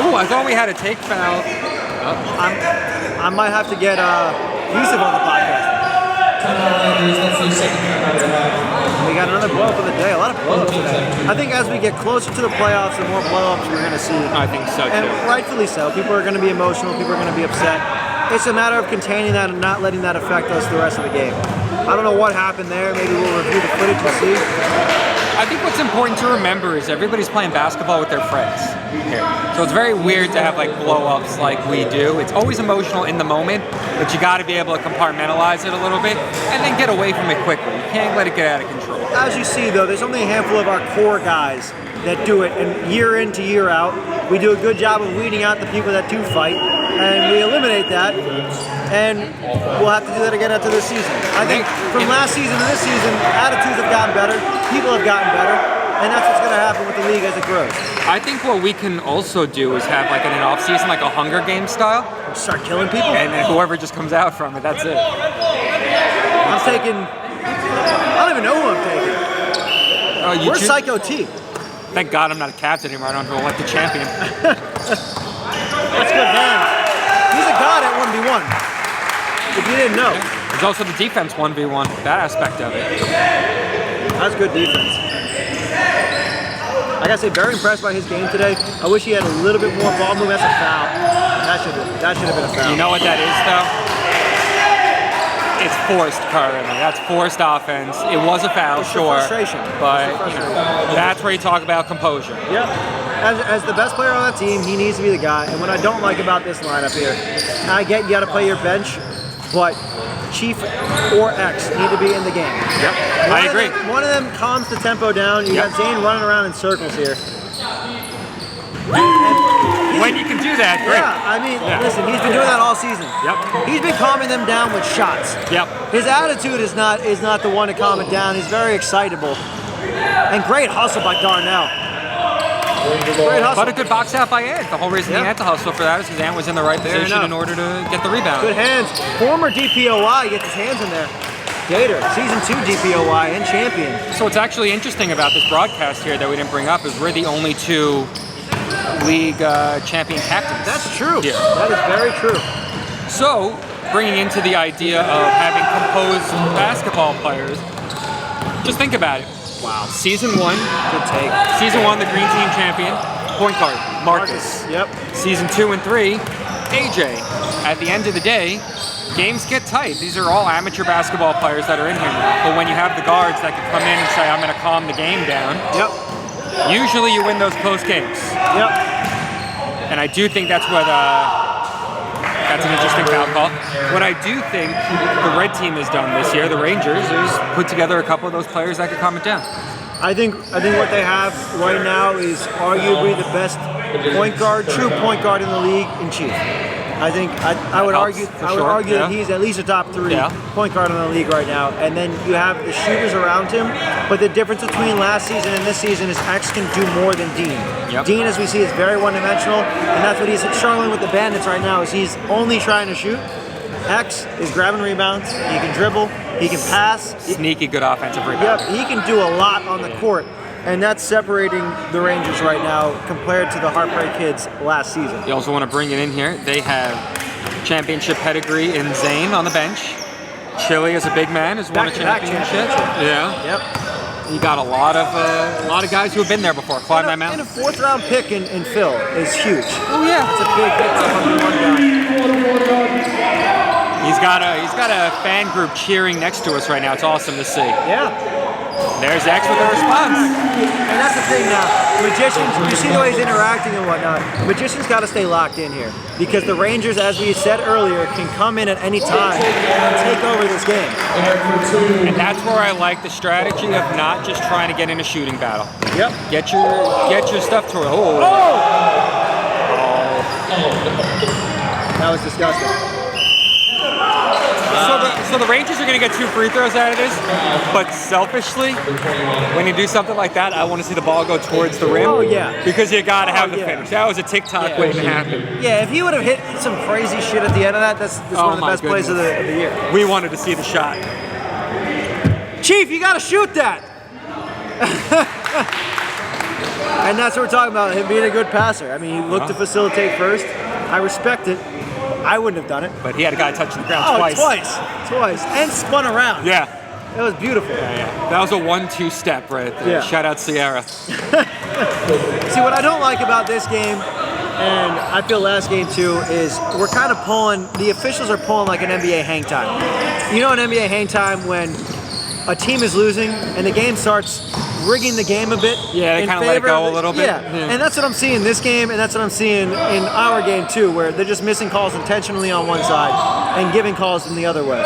[SPEAKER 1] Ooh, I thought we had a take foul.
[SPEAKER 2] I might have to get Yusuf on the podcast. We got another blow-up of the day. A lot of blow-ups today. I think as we get closer to the playoffs, the more blow-ups we're going to see.
[SPEAKER 1] I think so, too.
[SPEAKER 2] And rightfully so. People are going to be emotional. People are going to be upset. It's a matter of containing that and not letting that affect us the rest of the game. I don't know what happened there. Maybe we'll review the footage and see.
[SPEAKER 1] I think what's important to remember is everybody's playing basketball with their friends here. So it's very weird to have like blow-ups like we do. It's always emotional in the moment, but you got to be able to compartmentalize it a little bit and then get away from it quickly. You can't let it get out of control.
[SPEAKER 2] As you see, though, there's only a handful of our core guys that do it, and year in to year out, we do a good job of weeding out the people that do fight, and we eliminate that, and we'll have to do that again after this season. I think from last season to this season, attitudes have gotten better, people have gotten better, and that's what's going to happen with the league as it grows.
[SPEAKER 1] I think what we can also do is have like in an off-season, like a Hunger Games style.
[SPEAKER 2] Start killing people?
[SPEAKER 1] And then whoever just comes out from it, that's it.
[SPEAKER 2] I'm taking, I don't even know who I'm taking. Where's Psycho T?
[SPEAKER 1] Thank God I'm not a captain anymore. I don't have to elect the champion.
[SPEAKER 2] That's good hands. He's a god at 1v1. If you didn't know.
[SPEAKER 1] There's also the defense 1v1, that aspect of it.
[SPEAKER 2] That's good defense. I gotta say, very impressed by his game today. I wish he had a little bit more ball movement. That's a foul. That should have been a foul.
[SPEAKER 1] You know what that is, though? It's forced currently. That's forced offense. It was a foul,
[SPEAKER 2] It's the
[SPEAKER 1] sure.
[SPEAKER 2] frustration.
[SPEAKER 1] But
[SPEAKER 2] It's the
[SPEAKER 1] you know,
[SPEAKER 2] frustration.
[SPEAKER 1] that's where you talk about composure.
[SPEAKER 2] Yep. As the best player on that team, he needs to be the guy. And what I don't like about this lineup here, I get you got to play your bench, but Chief or X need to be in the game.
[SPEAKER 1] Yep. I agree.
[SPEAKER 2] One of them calms the tempo down. You got Zane running around in circles here.
[SPEAKER 1] When you can do that, great.
[SPEAKER 2] Yeah, I mean, listen, he's been doing that all season.
[SPEAKER 1] Yep.
[SPEAKER 2] He's been calming them down with shots.
[SPEAKER 1] Yep.
[SPEAKER 2] His attitude is not the one to calm it down. He's very excitable. And great hustle by Darnell. Great hustle.
[SPEAKER 1] But a good box out by Ed. The whole reason he had to hustle for that is because Ant was in the right
[SPEAKER 2] Fair
[SPEAKER 1] position
[SPEAKER 2] enough.
[SPEAKER 1] in order to get the rebound.
[SPEAKER 2] Good hands. Former DPOY gets his hands in there. Gator, season 2 DPOY and champion.
[SPEAKER 1] So what's actually interesting about this broadcast here that we didn't bring up is we're the only 2 league champion captains.
[SPEAKER 2] That's true.
[SPEAKER 1] Here.
[SPEAKER 2] That is very true.
[SPEAKER 1] So, bringing into the idea of having composed basketball players, just think about it. Wow. Season 1,
[SPEAKER 2] good take.
[SPEAKER 1] Season 1, the Green Team champion, point guard, Marcus.
[SPEAKER 2] Yep.
[SPEAKER 1] Season 2 and 3, AJ. At the end of the day, games get tight. These are all amateur basketball players that are in here now. But when you have the guards that can come in and say, I'm going to calm the game down, usually you win those close games.
[SPEAKER 2] Yep.
[SPEAKER 1] And I do think that's what, that's an interesting foul call. What I do think the red team has done this year, the Rangers, is put together a couple of those players that could calm it down.
[SPEAKER 2] I think what they have right now is arguably the best point guard, true point guard in the league in Chief. I think I would argue that he's at least a top 3 point guard in the league right now. And then you have the shooters around him. But the difference between last season and this season is X can do more than Dean.
[SPEAKER 1] Yep.
[SPEAKER 2] Dean, as we see, is very one-dimensional, and that's what he's struggling with the Bandits right now. Is he's only trying to shoot. X is grabbing rebounds. He can dribble. He can pass.
[SPEAKER 1] Sneaky good offensive rebound.
[SPEAKER 2] Yep, he can do a lot on the court. And that's separating the Rangers right now compared to the Heartbreak Kids last season.
[SPEAKER 1] You also want to bring it in here. They have championship pedigree in Zane on the bench. Chili is a big man, has won a championship. Yeah.
[SPEAKER 2] Yep.
[SPEAKER 1] You got a lot of guys who have been there before. Climb that mountain.
[SPEAKER 2] And a 4th round pick in Phil is huge.
[SPEAKER 1] Oh yeah.
[SPEAKER 2] It's a big guy.
[SPEAKER 1] He's got a fan group cheering next to us right now. It's awesome to see.
[SPEAKER 2] Yeah.
[SPEAKER 1] There's X with a response.
[SPEAKER 2] And that's the thing now. Magicians, you see the way he's interacting and whatnot. Magicians got to stay locked in here because the Rangers, as we said earlier, can come in at any time and take over this game.
[SPEAKER 1] And that's where I like the strategy of not just trying to get in a shooting battle.
[SPEAKER 2] Yep.
[SPEAKER 1] Get your stuff to it. Oh.
[SPEAKER 2] That was disgusting.
[SPEAKER 1] So the Rangers are going to get 2 free throws out of this, but selfishly, when you do something like that, I want to see the ball go towards the rim.
[SPEAKER 2] Oh, yeah.
[SPEAKER 1] Because you got to have the finish. That was a TikTok waiting to happen.
[SPEAKER 2] Yeah, if he would have hit some crazy shit at the end of that, that's one of the best plays of the year.
[SPEAKER 1] We wanted to see the shot.
[SPEAKER 2] Chief, you got to shoot that. And that's what we're talking about, him being a good passer. I mean, he looked to facilitate first. I respect it. I wouldn't have done it.
[SPEAKER 1] But he had a guy touching the ground twice.
[SPEAKER 2] Twice. And spun around.
[SPEAKER 1] Yeah.
[SPEAKER 2] It was beautiful.
[SPEAKER 1] Yeah. That was a 1-2 step right there.
[SPEAKER 2] Yeah.
[SPEAKER 1] Shout out Sierra.
[SPEAKER 2] See, what I don't like about this game, and I feel last game too, is we're kind of pulling, the officials are pulling like an NBA hang time. You know an NBA hang time when a team is losing and the game starts rigging the game a bit.
[SPEAKER 1] Yeah, they kind of let it go a little bit.
[SPEAKER 2] Yeah, and that's what I'm seeing this game, and that's what I'm seeing in our game too, where they're just missing calls intentionally on one side and giving calls in the other way.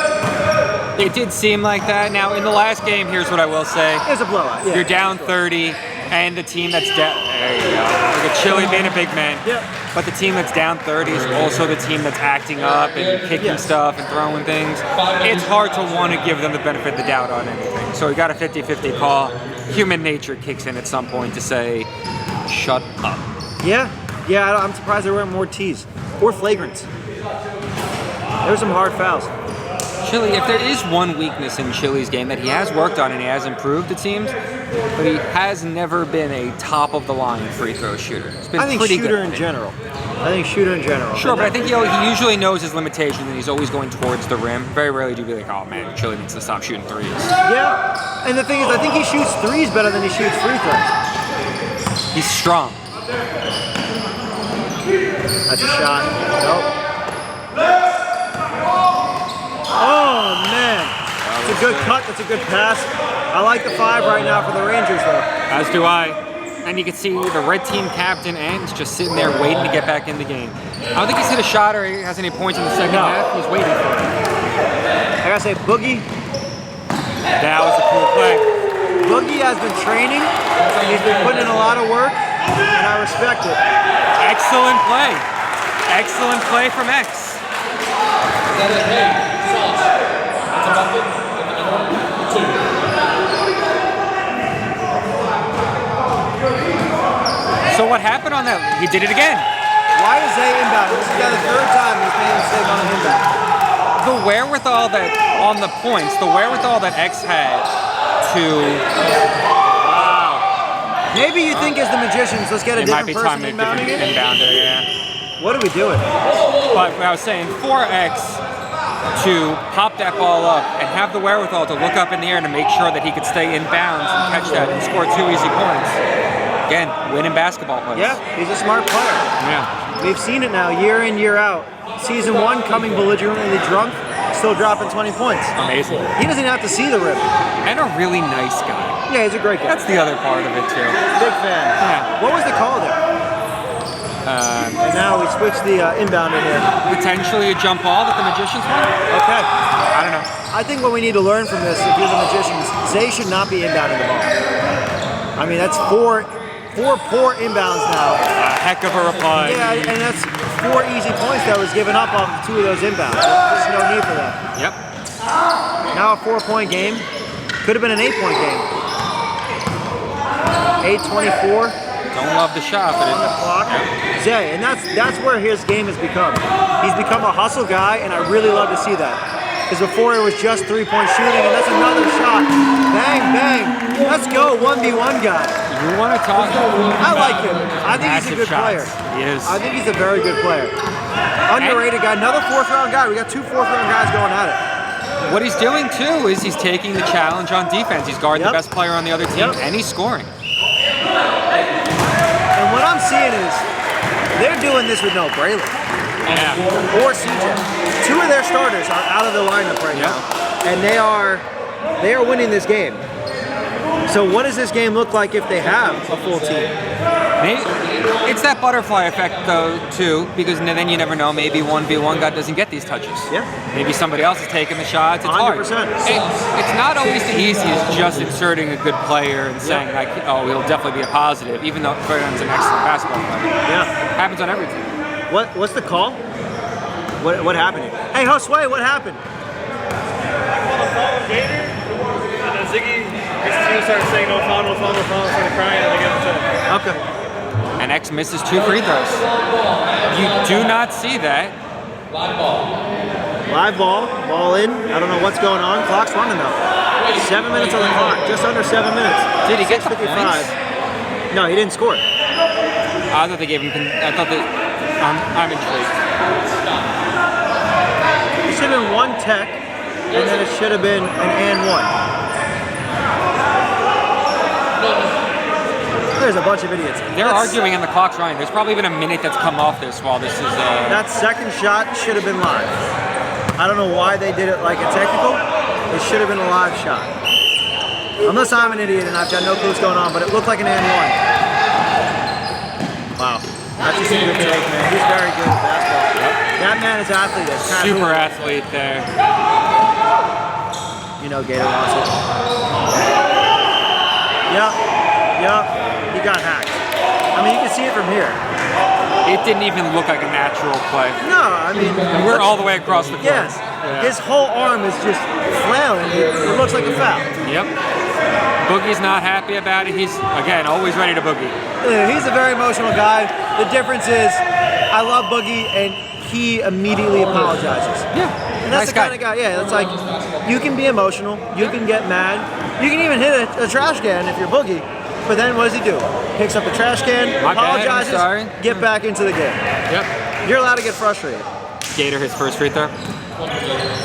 [SPEAKER 1] It did seem like that. Now, in the last game, here's what I will say.
[SPEAKER 2] It's a blowout. Yeah.
[SPEAKER 1] You're down 30, and the team that's down, there you go. Look at Chili being a big man.
[SPEAKER 2] Yep.
[SPEAKER 1] But the team that's down 30 is also the team that's acting up and kicking stuff and throwing things. It's hard to want to give them the benefit of the doubt on anything. So we got a 50-50 call. Human nature kicks in at some point to say, shut up.
[SPEAKER 2] Yeah, I'm surprised there weren't more T's or flagrants. There were some hard fouls.
[SPEAKER 1] Chili, if there is one weakness in Chili's game that he has worked on and he has improved, it seems, but he has never been a top-of-the-line free throw shooter. It's been
[SPEAKER 2] I think
[SPEAKER 1] pretty
[SPEAKER 2] shooter
[SPEAKER 1] good.
[SPEAKER 2] in general. I think shooter in general.
[SPEAKER 1] Sure, but I think he usually knows his limitations and he's always going towards the rim. Very rarely do you be like, oh man, Chili needs to stop shooting threes.
[SPEAKER 2] Yeah, and the thing is, I think he shoots threes better than he shoots free throws.
[SPEAKER 1] He's strong.
[SPEAKER 2] That's a shot. Nope. Oh man. a good cut. That's a good pass. I like the 5 right now for the Rangers, though.
[SPEAKER 1] As do I. And you can see the red team captain Ants just sitting there waiting to get back in the game. I don't think he's hit a shot or he has any points in the second half. He's waiting for it.
[SPEAKER 2] I gotta say, Boogie.
[SPEAKER 1] That was a cool play.
[SPEAKER 2] Boogie has been training. He's been putting in a lot of work, and I respect it.
[SPEAKER 1] Excellent play. Excellent play from X. So what happened on that? He did it again.
[SPEAKER 2] Why is Zay inbound? This is the third time he's made a mistake on an inbound.
[SPEAKER 1] The wherewithal that, on the points, the wherewithal that X had to... Wow.
[SPEAKER 2] Maybe you think as the Magicians, let's get a different person inbounding it?
[SPEAKER 1] Inbounder, yeah.
[SPEAKER 2] What are we doing?
[SPEAKER 1] But I was saying, for X to pop that ball up and have the wherewithal to look up in the air to make sure that he could stay in bounds and catch that and score 2 easy points. Again, winning basketball players.
[SPEAKER 2] Yeah, he's a smart player.
[SPEAKER 1] Yeah.
[SPEAKER 2] We've seen it now, year in, year out. Season 1, coming belligerently drunk, still dropping 20 points.
[SPEAKER 1] Amazing.
[SPEAKER 2] He doesn't have to see the rim.
[SPEAKER 1] And a really nice guy.
[SPEAKER 2] Yeah, he's a great guy.
[SPEAKER 1] That's the other part of it, too.
[SPEAKER 2] Big fan.
[SPEAKER 1] Yeah.
[SPEAKER 2] What was the call there? And now we switch the inbound in here.
[SPEAKER 1] Potentially a jump ball that the Magicians want?
[SPEAKER 2] Okay.
[SPEAKER 1] I don't know.
[SPEAKER 2] I think what we need to learn from this, if you're the Magicians, Zay should not be inbounding the ball. I mean, that's four poor inbounds now.
[SPEAKER 1] A heck of a reply.
[SPEAKER 2] Yeah, and that's 4 easy points that was given up off of 2 of those inbounds. There's no need for that.
[SPEAKER 1] Yep.
[SPEAKER 2] Now a 4-point game. Could have been an 8-point game. 8:24.
[SPEAKER 1] Don't love the shot, but
[SPEAKER 2] on the clock. Zay, and that's where his game has become. He's become a hustle guy, and I really love to see that. Because before it was just 3-point shooting, and that's another shot. Bang, bang. Let's go, 1v1 guy.
[SPEAKER 1] You want to talk?
[SPEAKER 2] I like him. I think he's a good player.
[SPEAKER 1] He is.
[SPEAKER 2] I think he's a very good player. Underrated guy. Another 4th-round guy. We got 2 4th-round guys going at it.
[SPEAKER 1] What he's doing, too, is he's taking the challenge on defense. He's guarding the best player on the other team, and he's scoring.
[SPEAKER 2] And what I'm seeing is they're doing this with no Braylon.
[SPEAKER 1] Yeah.
[SPEAKER 2] Or CJ. 2 of their starters are out of the lineup right now, and they are winning this game. So what does this game look like if they have a full team?
[SPEAKER 1] It's that butterfly effect, though, too, because then you never know. Maybe 1v1 guy doesn't get these touches.
[SPEAKER 2] Yeah.
[SPEAKER 1] Maybe somebody else is taking the shots. It's
[SPEAKER 2] 100%.
[SPEAKER 1] hard. It's not always the easiest just inserting a good player and saying, like, oh, he'll definitely be a positive, even though Ferdinand's an excellent basketball player.
[SPEAKER 2] Yeah.
[SPEAKER 1] Happens on every team.
[SPEAKER 2] What's the call? What happened here? Hey, Josue, what happened?
[SPEAKER 10] And then Ziggy started saying no foul, started crying, and they get upset.
[SPEAKER 2] Okay.
[SPEAKER 1] And X misses 2 free throws. You do not see that.
[SPEAKER 2] Live ball, ball in. I don't know what's going on. Clock's running though. 7 minutes on the clock, just under 7 minutes.
[SPEAKER 1] Did he get the
[SPEAKER 2] 6:55.
[SPEAKER 1] points?
[SPEAKER 2] No, he didn't score.
[SPEAKER 1] I thought they gave him. I thought that. I'm intrigued.
[SPEAKER 2] It should have been 1 tech, and then it should have been an and 1. There's a bunch of idiots.
[SPEAKER 1] They're arguing and the clock's running. There's probably been a minute that's come off this while this is.
[SPEAKER 2] That second shot should have been live. I don't know why they did it like a technical. It should have been a live shot. Unless I'm an idiot and I've got no clue what's going on, but it looked like an and 1. Wow. That's just a good take, man. He's very good at basketball. That man is athlete.
[SPEAKER 1] Super athlete there.
[SPEAKER 2] You know Gator wants it. Yep. He got hacked. I mean, you can see it from here.
[SPEAKER 1] It didn't even look like a natural play.
[SPEAKER 2] No, I mean...
[SPEAKER 1] And we're all the way across the court.
[SPEAKER 2] Yes. Yeah. His whole arm is just flailing. It looks like a foul.
[SPEAKER 1] Yep. Boogie's not happy about it. He's, again, always ready to boogie.
[SPEAKER 2] He's a very emotional guy. The difference is, I love Boogie, and he immediately apologizes.
[SPEAKER 1] Yeah.
[SPEAKER 2] And that's the kind of guy, it's like, you can be emotional, you can get mad, you can even hit a trash can if you're Boogie, but then what does he do? Picks up the trash can, apologizes, get back into the game.
[SPEAKER 1] Yep.
[SPEAKER 2] You're allowed to get frustrated.
[SPEAKER 1] Gator his first free throw.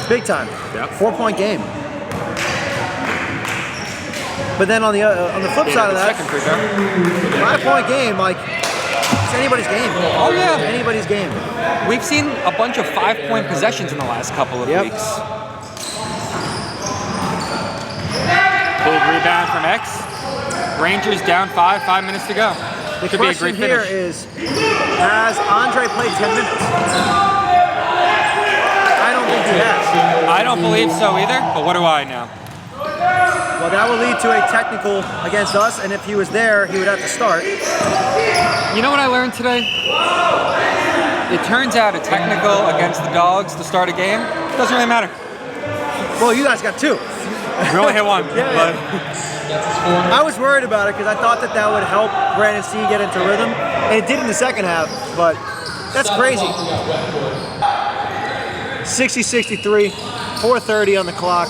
[SPEAKER 2] Big time.
[SPEAKER 1] Yep.
[SPEAKER 2] 4-point game. But then on the flip side of that,
[SPEAKER 1] second free throw.
[SPEAKER 2] 5-point game, like, it's anybody's game.
[SPEAKER 1] Oh yeah,
[SPEAKER 2] anybody's game.
[SPEAKER 1] We've seen a bunch of 5-point possessions in the last couple of weeks. Big rebound from X. Rangers down 5 minutes to go.
[SPEAKER 2] The
[SPEAKER 1] Could be a
[SPEAKER 2] question
[SPEAKER 1] great
[SPEAKER 2] here
[SPEAKER 1] finish.
[SPEAKER 2] is, has Andre played 10 minutes? I don't think he has.
[SPEAKER 1] I don't believe so either, but what do I know?
[SPEAKER 2] Well, that will lead to a technical against us, and if he was there, he would have to start.
[SPEAKER 1] You know what I learned today? It turns out a technical against the Dogs to start a game doesn't really matter.
[SPEAKER 2] Well, you guys got 2.
[SPEAKER 1] We only hit one.
[SPEAKER 2] Yeah. I was worried about it because I thought that would help Brandon C get into rhythm, and it did in the second half, but that's crazy. 60-63, 4:30 on the clock.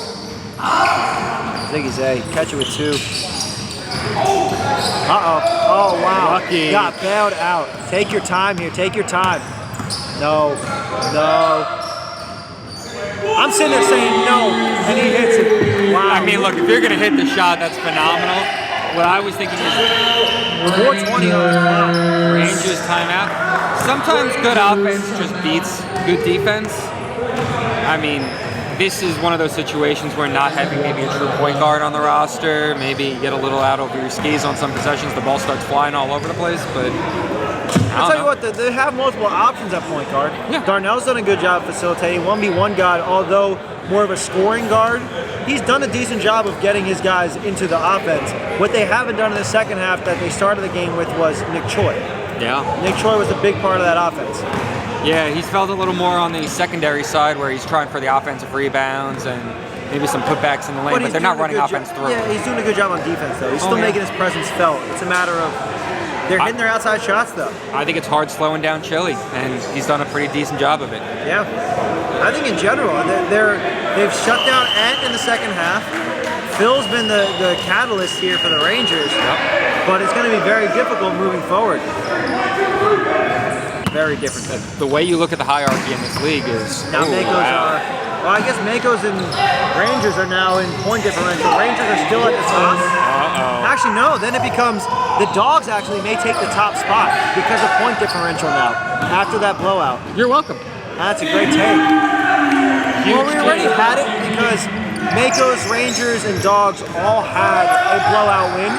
[SPEAKER 2] Ziggy Zay, catch it with 2. Uh-oh. Oh, wow.
[SPEAKER 1] Lucky.
[SPEAKER 2] Got bailed out. Take your time here. Take your time. No. I'm sitting there saying no, and he hits it. Wow.
[SPEAKER 1] I mean, look, if you're going to hit the shot, that's phenomenal. What I was thinking is
[SPEAKER 2] 4:20 on the clock.
[SPEAKER 1] Rangers timeout. Sometimes good offense just beats good defense. I mean, this is one of those situations where not having maybe a true point guard on the roster, maybe you get a little out over your skis on some possessions, the ball starts flying all over the place, but
[SPEAKER 2] I'll tell you what, they have multiple options at point guard.
[SPEAKER 1] Yeah.
[SPEAKER 2] Darnell's done a good job facilitating. 1v1 guard, although more of a scoring guard, he's done a decent job of getting his guys into the offense. What they haven't done in the second half that they started the game with was Nick Choi.
[SPEAKER 1] Yeah.
[SPEAKER 2] Nick Choi was a big part of that offense.
[SPEAKER 1] Yeah, he's felt a little more on the secondary side where he's trying for the offensive rebounds and maybe some putbacks in the lane, but they're not running offense through.
[SPEAKER 2] Yeah, he's doing a good job on defense, though. He's still making his presence felt. It's a matter of they're hitting their outside shots, though.
[SPEAKER 1] I think it's hard slowing down Chili, and he's done a pretty decent job of it.
[SPEAKER 2] Yeah. I think in general, they've shut down Ant in the second half. Phil's been the catalyst here for the Rangers, but it's going to be very difficult moving forward. Very different.
[SPEAKER 1] The way you look at the hierarchy in this league is
[SPEAKER 2] now Mako's are. Well, I guess Mako's and Rangers are now in point differential. Rangers are still at the top. Actually, no. Then it becomes the Dogs actually may take the top spot because of point differential now after that blowout.
[SPEAKER 1] You're welcome.
[SPEAKER 2] That's a great take. Well, we already had it because Mako's, Rangers, and Dogs all had a blowout win.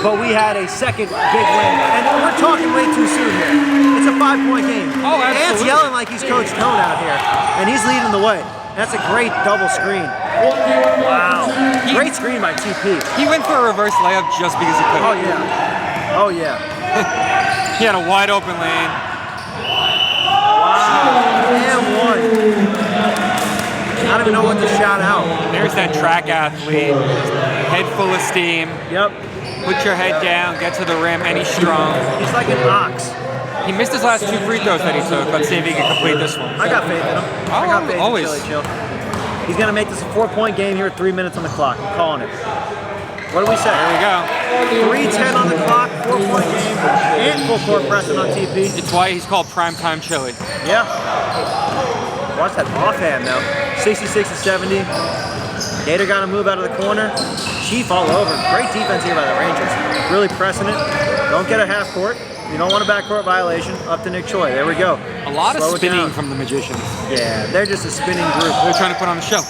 [SPEAKER 2] But we had a second big win, and we're talking way too soon here. It's a 5-point game.
[SPEAKER 1] Oh, absolutely.
[SPEAKER 2] Ant's yelling like he's Coach Tone out here, and he's leading the way. That's a great double screen. Wow. Great screen by TP.
[SPEAKER 1] He went for a reverse layup just because he could.
[SPEAKER 2] Oh, yeah. Oh, yeah.
[SPEAKER 1] He had a wide open lane.
[SPEAKER 2] Wow. And one. I don't even know what to shout out.
[SPEAKER 1] There's that track athlete, head full of steam.
[SPEAKER 2] Yep.
[SPEAKER 1] Put your head down, get to the rim, and he's strong.
[SPEAKER 2] He's like an ox.
[SPEAKER 1] He missed his last 2 free throws that he took. Let's see if he can complete this one.
[SPEAKER 2] I got faith in him. I got faith
[SPEAKER 1] always.
[SPEAKER 2] in Chili Chill. He's going to make this a 4-point game here with 3 minutes on the clock. I'm calling it. What do we say?
[SPEAKER 1] There we go.
[SPEAKER 2] 3:10 on the clock, 4-point game, and full court pressing on TP.
[SPEAKER 1] It's why he's called primetime Chili.
[SPEAKER 2] Yeah. Watch that offhand, though. 60-70. Gator got to move out of the corner. Chief all over. Great defense here by the Rangers. Really pressing it. Don't get a half court. You don't want a backcourt violation. Up to Nick Choi. There we go.
[SPEAKER 1] A lot
[SPEAKER 2] Slow
[SPEAKER 1] of
[SPEAKER 2] it
[SPEAKER 1] spinning
[SPEAKER 2] down.
[SPEAKER 1] from the Magicians.
[SPEAKER 2] Yeah, they're just a spinning group.
[SPEAKER 1] They're trying to put on a show.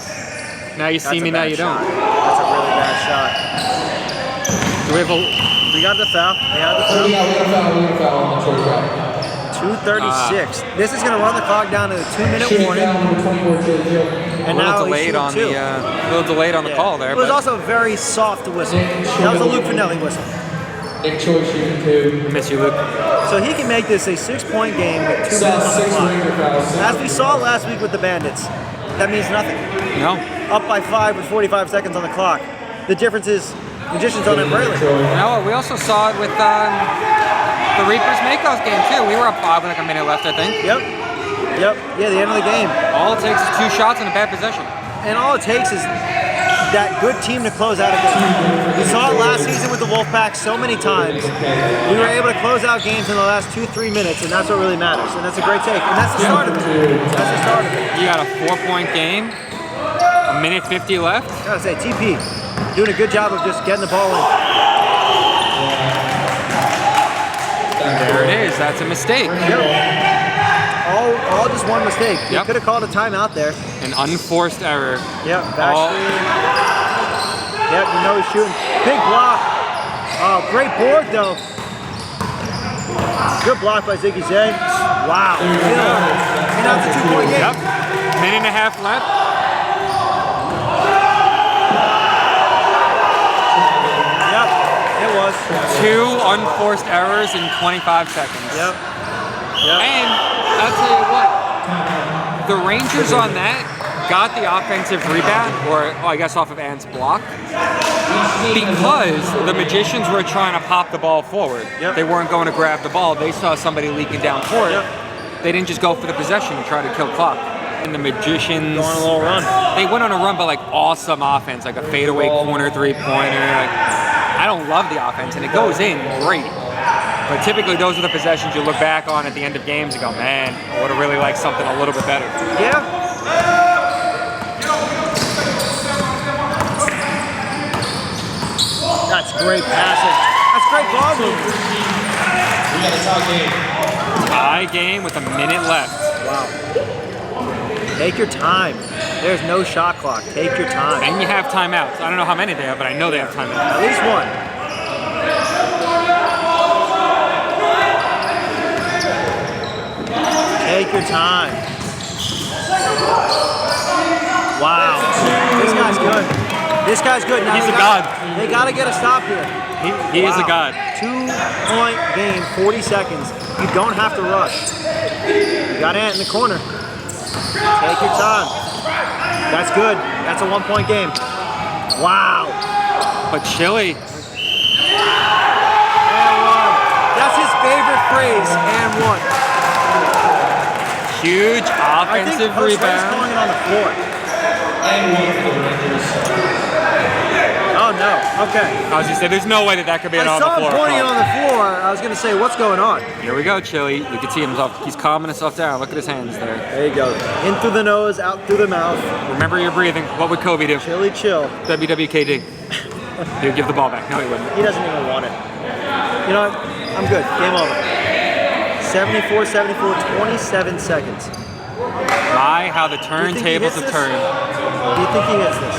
[SPEAKER 1] Now you see me, now you don't.
[SPEAKER 2] That's a really bad shot.
[SPEAKER 1] Do we have a...
[SPEAKER 2] We got the foul. We had the foul. 2:36. This is going to run the clock down to a 2-minute warning. And
[SPEAKER 1] a
[SPEAKER 2] now
[SPEAKER 1] little delayed on the call there.
[SPEAKER 2] It was
[SPEAKER 1] but
[SPEAKER 2] also a very soft whistle. That was a Luke Finelli whistle.
[SPEAKER 1] miss you, Luke.
[SPEAKER 2] So he can make this a 6-point game with 2 minutes on the clock. As we saw last week with the Bandits, that means nothing.
[SPEAKER 1] No.
[SPEAKER 2] Up by 5 with 45 seconds on the clock. The difference is Magicians don't have Braylon.
[SPEAKER 1] No, we also saw it with the Reapers Makos game too. We were up 5 with like a minute left, I think.
[SPEAKER 2] Yep. Yeah, the end of the game.
[SPEAKER 1] All it takes is 2 shots and a bad possession.
[SPEAKER 2] And all it takes is that good team to close out a game. We saw it last season with the Wolfpack so many times. We were able to close out games in the last 2-3 minutes, and that's what really matters. And that's a great take. And that's the start of it. That's the start of it.
[SPEAKER 1] You got a 4-point game, a minute 50 left.
[SPEAKER 2] I gotta say, TP doing a good job of just getting the ball in.
[SPEAKER 1] There it is. That's a mistake.
[SPEAKER 2] Yep. All just one mistake. You could have called a timeout there.
[SPEAKER 1] An unforced error.
[SPEAKER 2] Yep, back screen. Yep, you know he's shooting. Big block. Oh, great board though. Good block by Ziggy Zay. Wow. Yeah. And that's a 2-point game.
[SPEAKER 1] Yep. Minute and a half left.
[SPEAKER 2] Yep, it was.
[SPEAKER 1] 2 unforced errors in 25 seconds.
[SPEAKER 2] Yep. Yep.
[SPEAKER 1] And I'll tell you what, the Rangers on that got the offensive rebound, or I guess off of Ant's block, because the Magicians were trying to pop the ball forward.
[SPEAKER 2] Yep.
[SPEAKER 1] They weren't going to grab the ball. They saw somebody leaking down court.
[SPEAKER 2] Yep.
[SPEAKER 1] They didn't just go for the possession and try to kill clock. And the Magicians...
[SPEAKER 2] Go on a little run.
[SPEAKER 1] They went on a run, but like awesome offense, like a fadeaway corner three-pointer. Like, I don't love the offense, and it goes in great. But typically those are the possessions you look back on at the end of games and go, man, I would have really liked something a little bit better.
[SPEAKER 2] Yeah. That's great passing. That's great ball movement.
[SPEAKER 1] Tie game with a minute left.
[SPEAKER 2] Wow. Take your time. There's no shot clock. Take your time.
[SPEAKER 1] And you have timeouts. I don't know how many they have, but I know they have timeouts.
[SPEAKER 2] At least one. Take your time. Wow. This guy's good. This guy's good. Now
[SPEAKER 1] He's a god.
[SPEAKER 2] They got to get a stop here.
[SPEAKER 1] He is a god.
[SPEAKER 2] 2-point game, 40 seconds. You don't have to rush. You got Ant in the corner. Take your time. That's good. That's a 1-point game. Wow.
[SPEAKER 1] But Chili.
[SPEAKER 2] And one. That's his favorite phrase. And one.
[SPEAKER 1] Huge offensive
[SPEAKER 2] I think
[SPEAKER 1] rebound.
[SPEAKER 2] going on the floor. Oh no. Okay.
[SPEAKER 1] I was just saying, there's no way that could be
[SPEAKER 2] I
[SPEAKER 1] on
[SPEAKER 2] saw
[SPEAKER 1] the
[SPEAKER 2] him
[SPEAKER 1] floor.
[SPEAKER 2] pointing it on the floor. I was going to say, what's going on?
[SPEAKER 1] Here we go, Chili. You can see himself. He's calming himself down. Look at his hands there.
[SPEAKER 2] There you go. In through the nose, out through the mouth.
[SPEAKER 1] Remember your breathing. What would Kobe do?
[SPEAKER 2] Chili chill.
[SPEAKER 1] WWKD. He'd give the ball back. No, he wouldn't.
[SPEAKER 2] He doesn't even want it. You know what? I'm good. Game over. 74-74, 27 seconds.
[SPEAKER 1] My, how the turntables have turned.
[SPEAKER 2] Do you think he hits this?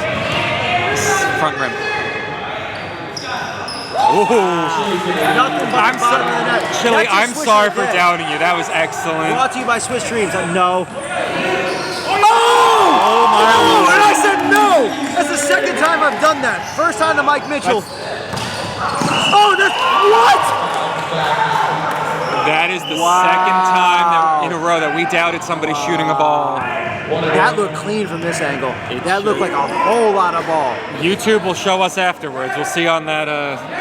[SPEAKER 1] Front rim. Ooh.
[SPEAKER 2] Nothing but the bottom of the net.
[SPEAKER 1] Chili,
[SPEAKER 2] That's a
[SPEAKER 1] I'm
[SPEAKER 2] swish
[SPEAKER 1] sorry
[SPEAKER 2] right
[SPEAKER 1] for
[SPEAKER 2] there.
[SPEAKER 1] doubting you. That was excellent.
[SPEAKER 2] Brought to you by Swiss Dreams. No.
[SPEAKER 1] Oh my
[SPEAKER 2] Oh, and I said no! That's the second time I've done that. First time to Mike Mitchell. Oh, that's what?
[SPEAKER 1] That is the second time in a row that we doubted somebody shooting a ball.
[SPEAKER 2] That looked clean from this angle. That looked like a whole lot of ball.
[SPEAKER 1] YouTube will show us afterwards. We'll see on that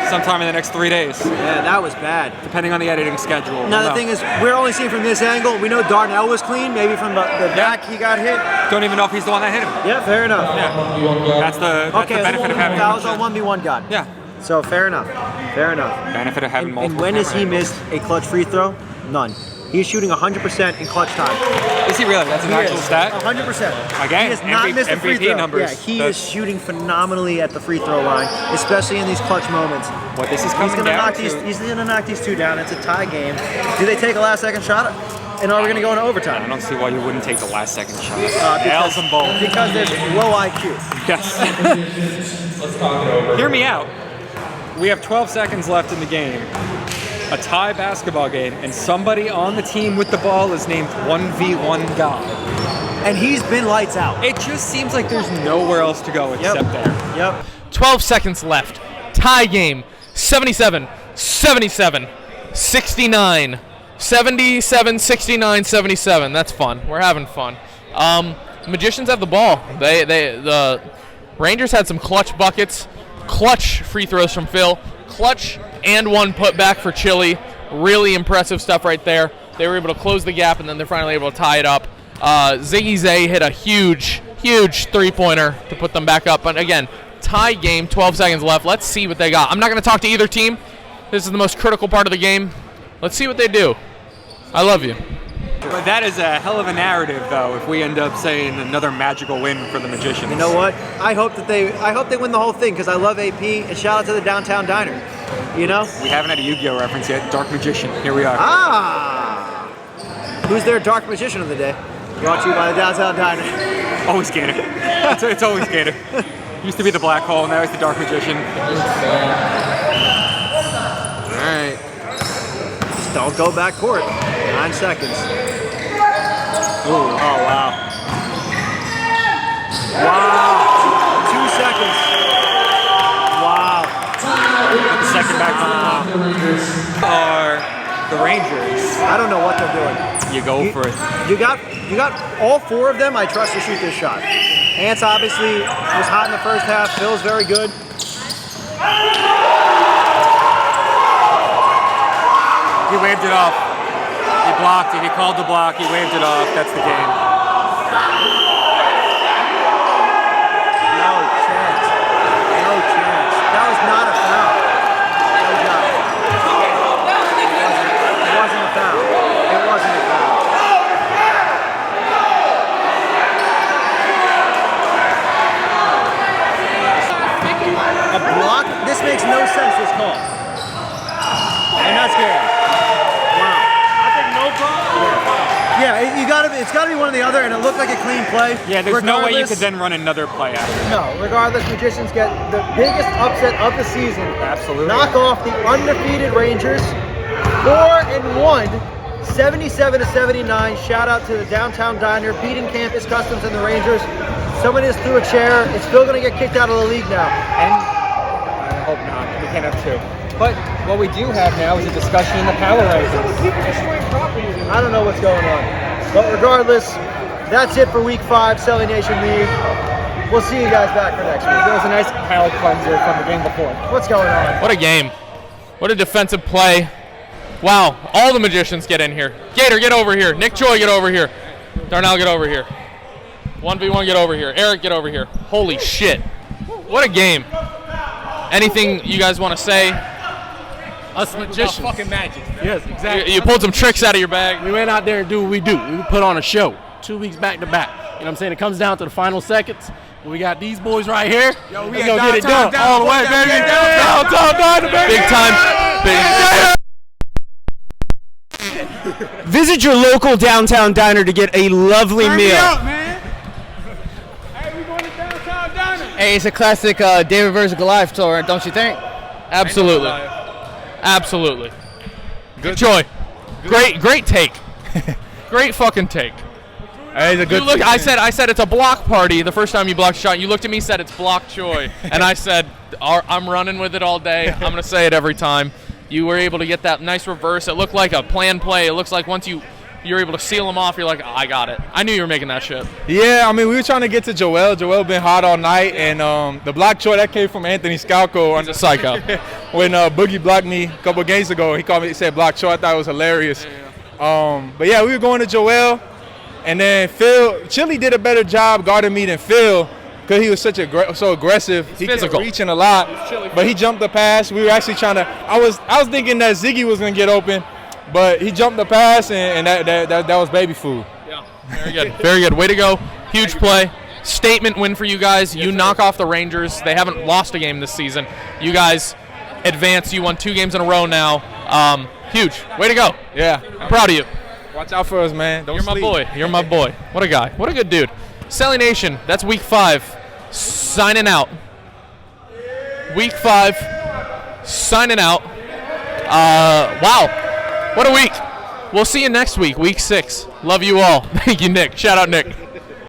[SPEAKER 1] sometime in the next 3 days.
[SPEAKER 2] Yeah, that was bad.
[SPEAKER 1] Depending on the editing schedule.
[SPEAKER 2] Now, the thing is, we're only seeing from this angle. We know Darnell was clean. Maybe from the back he got hit.
[SPEAKER 1] Don't even know if he's the one that hit him.
[SPEAKER 2] Yeah, fair enough.
[SPEAKER 1] Yeah. That's the benefit of having
[SPEAKER 2] that was a 1v1 god.
[SPEAKER 1] Yeah.
[SPEAKER 2] So fair enough. Fair enough.
[SPEAKER 1] Benefit of having
[SPEAKER 2] And
[SPEAKER 1] multiple.
[SPEAKER 2] when has he
[SPEAKER 1] camera
[SPEAKER 2] missed a clutch free throw? None. He's shooting 100% in clutch time.
[SPEAKER 1] angles. Is he really? That's an actual stat?
[SPEAKER 2] 100%.
[SPEAKER 1] Again,
[SPEAKER 2] He has not missed a free
[SPEAKER 1] MVP
[SPEAKER 2] throw.
[SPEAKER 1] numbers.
[SPEAKER 2] Yeah, he is shooting phenomenally at the free throw line, especially in these clutch moments.
[SPEAKER 1] What this is coming
[SPEAKER 2] He's gonna
[SPEAKER 1] down
[SPEAKER 2] knock
[SPEAKER 1] to.
[SPEAKER 2] he's gonna knock these two down. It's a tie game. Do they take a last second shot? And are we gonna go into
[SPEAKER 1] I
[SPEAKER 2] overtime?
[SPEAKER 1] don't see why you wouldn't take the last second shot.
[SPEAKER 2] Because-
[SPEAKER 1] L's and bold.
[SPEAKER 2] Because there's low IQ.
[SPEAKER 1] Yes. Hear me out. We have 12 seconds left in the game. A tie basketball game, and somebody on the team with the ball is named 1v1 God.
[SPEAKER 2] And he's been lights out.
[SPEAKER 1] It just seems like there's nowhere else to go except there.
[SPEAKER 2] Yep.
[SPEAKER 3] 12 seconds left. Tie game. 77, 77, 69, 77, 69, 77. That's fun. We're having fun. Magicians have the ball. The Rangers had some clutch buckets, clutch free throws from Phil, clutch and one put back for Chili. Really impressive stuff right there. They were able to close the gap, and then they're finally able to tie it up. Ziggy Zay hit a huge three-pointer to put them back up. But again, tie game, 12 seconds left. Let's see what they got. I'm not going to talk to either team. This is the most critical part of the game. Let's see what they do. I love you.
[SPEAKER 1] But that is a hell of a narrative, though, if we end up saying another magical win for the Magicians.
[SPEAKER 2] You know what? I hope they win the whole thing because I love AP, and shout out to the Downtown Diner. You know?
[SPEAKER 1] We haven't had a Yu-Gi-Oh reference yet. Dark Magician. Here we are.
[SPEAKER 2] Ah! Who's their Dark Magician of the day? Brought to you by the Downtown Diner.
[SPEAKER 1] Always Gator. It's always Gator. Used to be the black hole, now he's the dark magician. Alright.
[SPEAKER 2] Don't go back court. 9 seconds. Ooh. Oh, wow. Wow. 2 seconds. Wow.
[SPEAKER 1] Put the second back on the top. Are the Rangers.
[SPEAKER 2] I don't know what they're doing.
[SPEAKER 1] You go for it.
[SPEAKER 2] You got all 4 of them. I trust to shoot this shot. Ants obviously was hot in the first half. Phil's very good.
[SPEAKER 1] He waved it off. He blocked it. He called the block. He waved it off. That's the game.
[SPEAKER 2] No chance. No chance. That was not a foul. That was not. It wasn't a foul. It wasn't a foul. A block? This makes no sense, this call. I'm not scared. Wow.
[SPEAKER 10] I think no problem.
[SPEAKER 2] Yeah, it's gotta be one or the other, and it looked like a clean play.
[SPEAKER 1] Yeah, there's no way you could then run annher play after.
[SPEAKER 2] No, regardless, Magicians get the biggest upset of the season.
[SPEAKER 1] Absolutely.
[SPEAKER 2] Knock off the undefeated Rangers. 4-1, 77-79. Shout out to the Downtown Diner, beating Campus Customs and the Rangers. Somebody just threw a chair. It's still gonna get kicked out of the league now.
[SPEAKER 1] And I hope not. We can't have 2. But what we do have now is a discussion in the power rankings.
[SPEAKER 2] I don't know what's going on. But regardless, that's it for Week 5, Selly Nation League. We'll see you guys back for next week.
[SPEAKER 1] There was a nice palate cleanser from the game before.
[SPEAKER 2] What's going on?
[SPEAKER 3] What a game. What a defensive play. Wow, all the Magicians get in here. Gator, get over here. Nick Choi, get over here. Darnell, get over here. 1v1, get over here. Eric, get over here. Holy shit. What a game. Anything you guys want to say?
[SPEAKER 11] Us Magicians.
[SPEAKER 10] Fucking magic.
[SPEAKER 11] Yes, exactly.
[SPEAKER 3] You pulled some tricks out of your bag.
[SPEAKER 11] We went out there and do what we do. We put on a show 2 weeks back to back. You know what I'm saying? It comes down to the final seconds. We got these boys right here.
[SPEAKER 10] Yo,
[SPEAKER 11] we gonna get it done all the way, baby.
[SPEAKER 3] Big time.
[SPEAKER 11] Big time.
[SPEAKER 12] Visit your local downtown diner to get a lovely
[SPEAKER 10] Turn
[SPEAKER 12] meal.
[SPEAKER 10] me up, man. Hey, we going to Downtown Diner.
[SPEAKER 7] Hey, it's a classic David versus Goliath tour, don't you think?
[SPEAKER 3] Absolutely. Absolutely. Good Choi. Great take. Great fucking take.
[SPEAKER 9] Hey, a good
[SPEAKER 3] I said it's a block party the first time you blocked a shot. You looked at me and said it's block Choi. And I said, I'm running with it all day. I'm going to say it every time. You were able to get that nice reverse. It looked like a planned play. It looks like once you're able to seal them off, you're like, I got it. I knew you were making that shit.
[SPEAKER 13] Yeah, I mean, we were trying to get to Joel. Joel been hot all night, and the block Choi that came from Anthony Scalco.
[SPEAKER 3] He's a psycho.
[SPEAKER 13] When Boogie blocked me a couple of games ago, he called me. He said block Choi. I thought it was hilarious. But yeah, we were going to Joel, and then Chili did a better job guarding me than Phil because he was so aggressive. He kept reaching a lot, but he jumped the pass. We were actually trying to. I was thinking that Ziggy was gonna get open. But he jumped the pass, and that was baby food.
[SPEAKER 3] Yeah, very good. Very good. Way to go. Huge play. Statement win for you guys. You knock off the Rangers. They haven't lost a game this season. You guys advance. You won 2 games in a row now. Huge. Way to go.
[SPEAKER 13] Yeah.
[SPEAKER 3] I'm proud of you.
[SPEAKER 13] Watch out for us, man. Don't
[SPEAKER 3] You're
[SPEAKER 13] sleep.
[SPEAKER 3] my boy. You're my boy. What a guy. What a good dude. Selly Nation, that's Week 5. Signing out. Week 5. Signing out. Wow. What a week. We'll see you next week, Week 6. Love you all. Thank you, Nick. Shout out, Nick.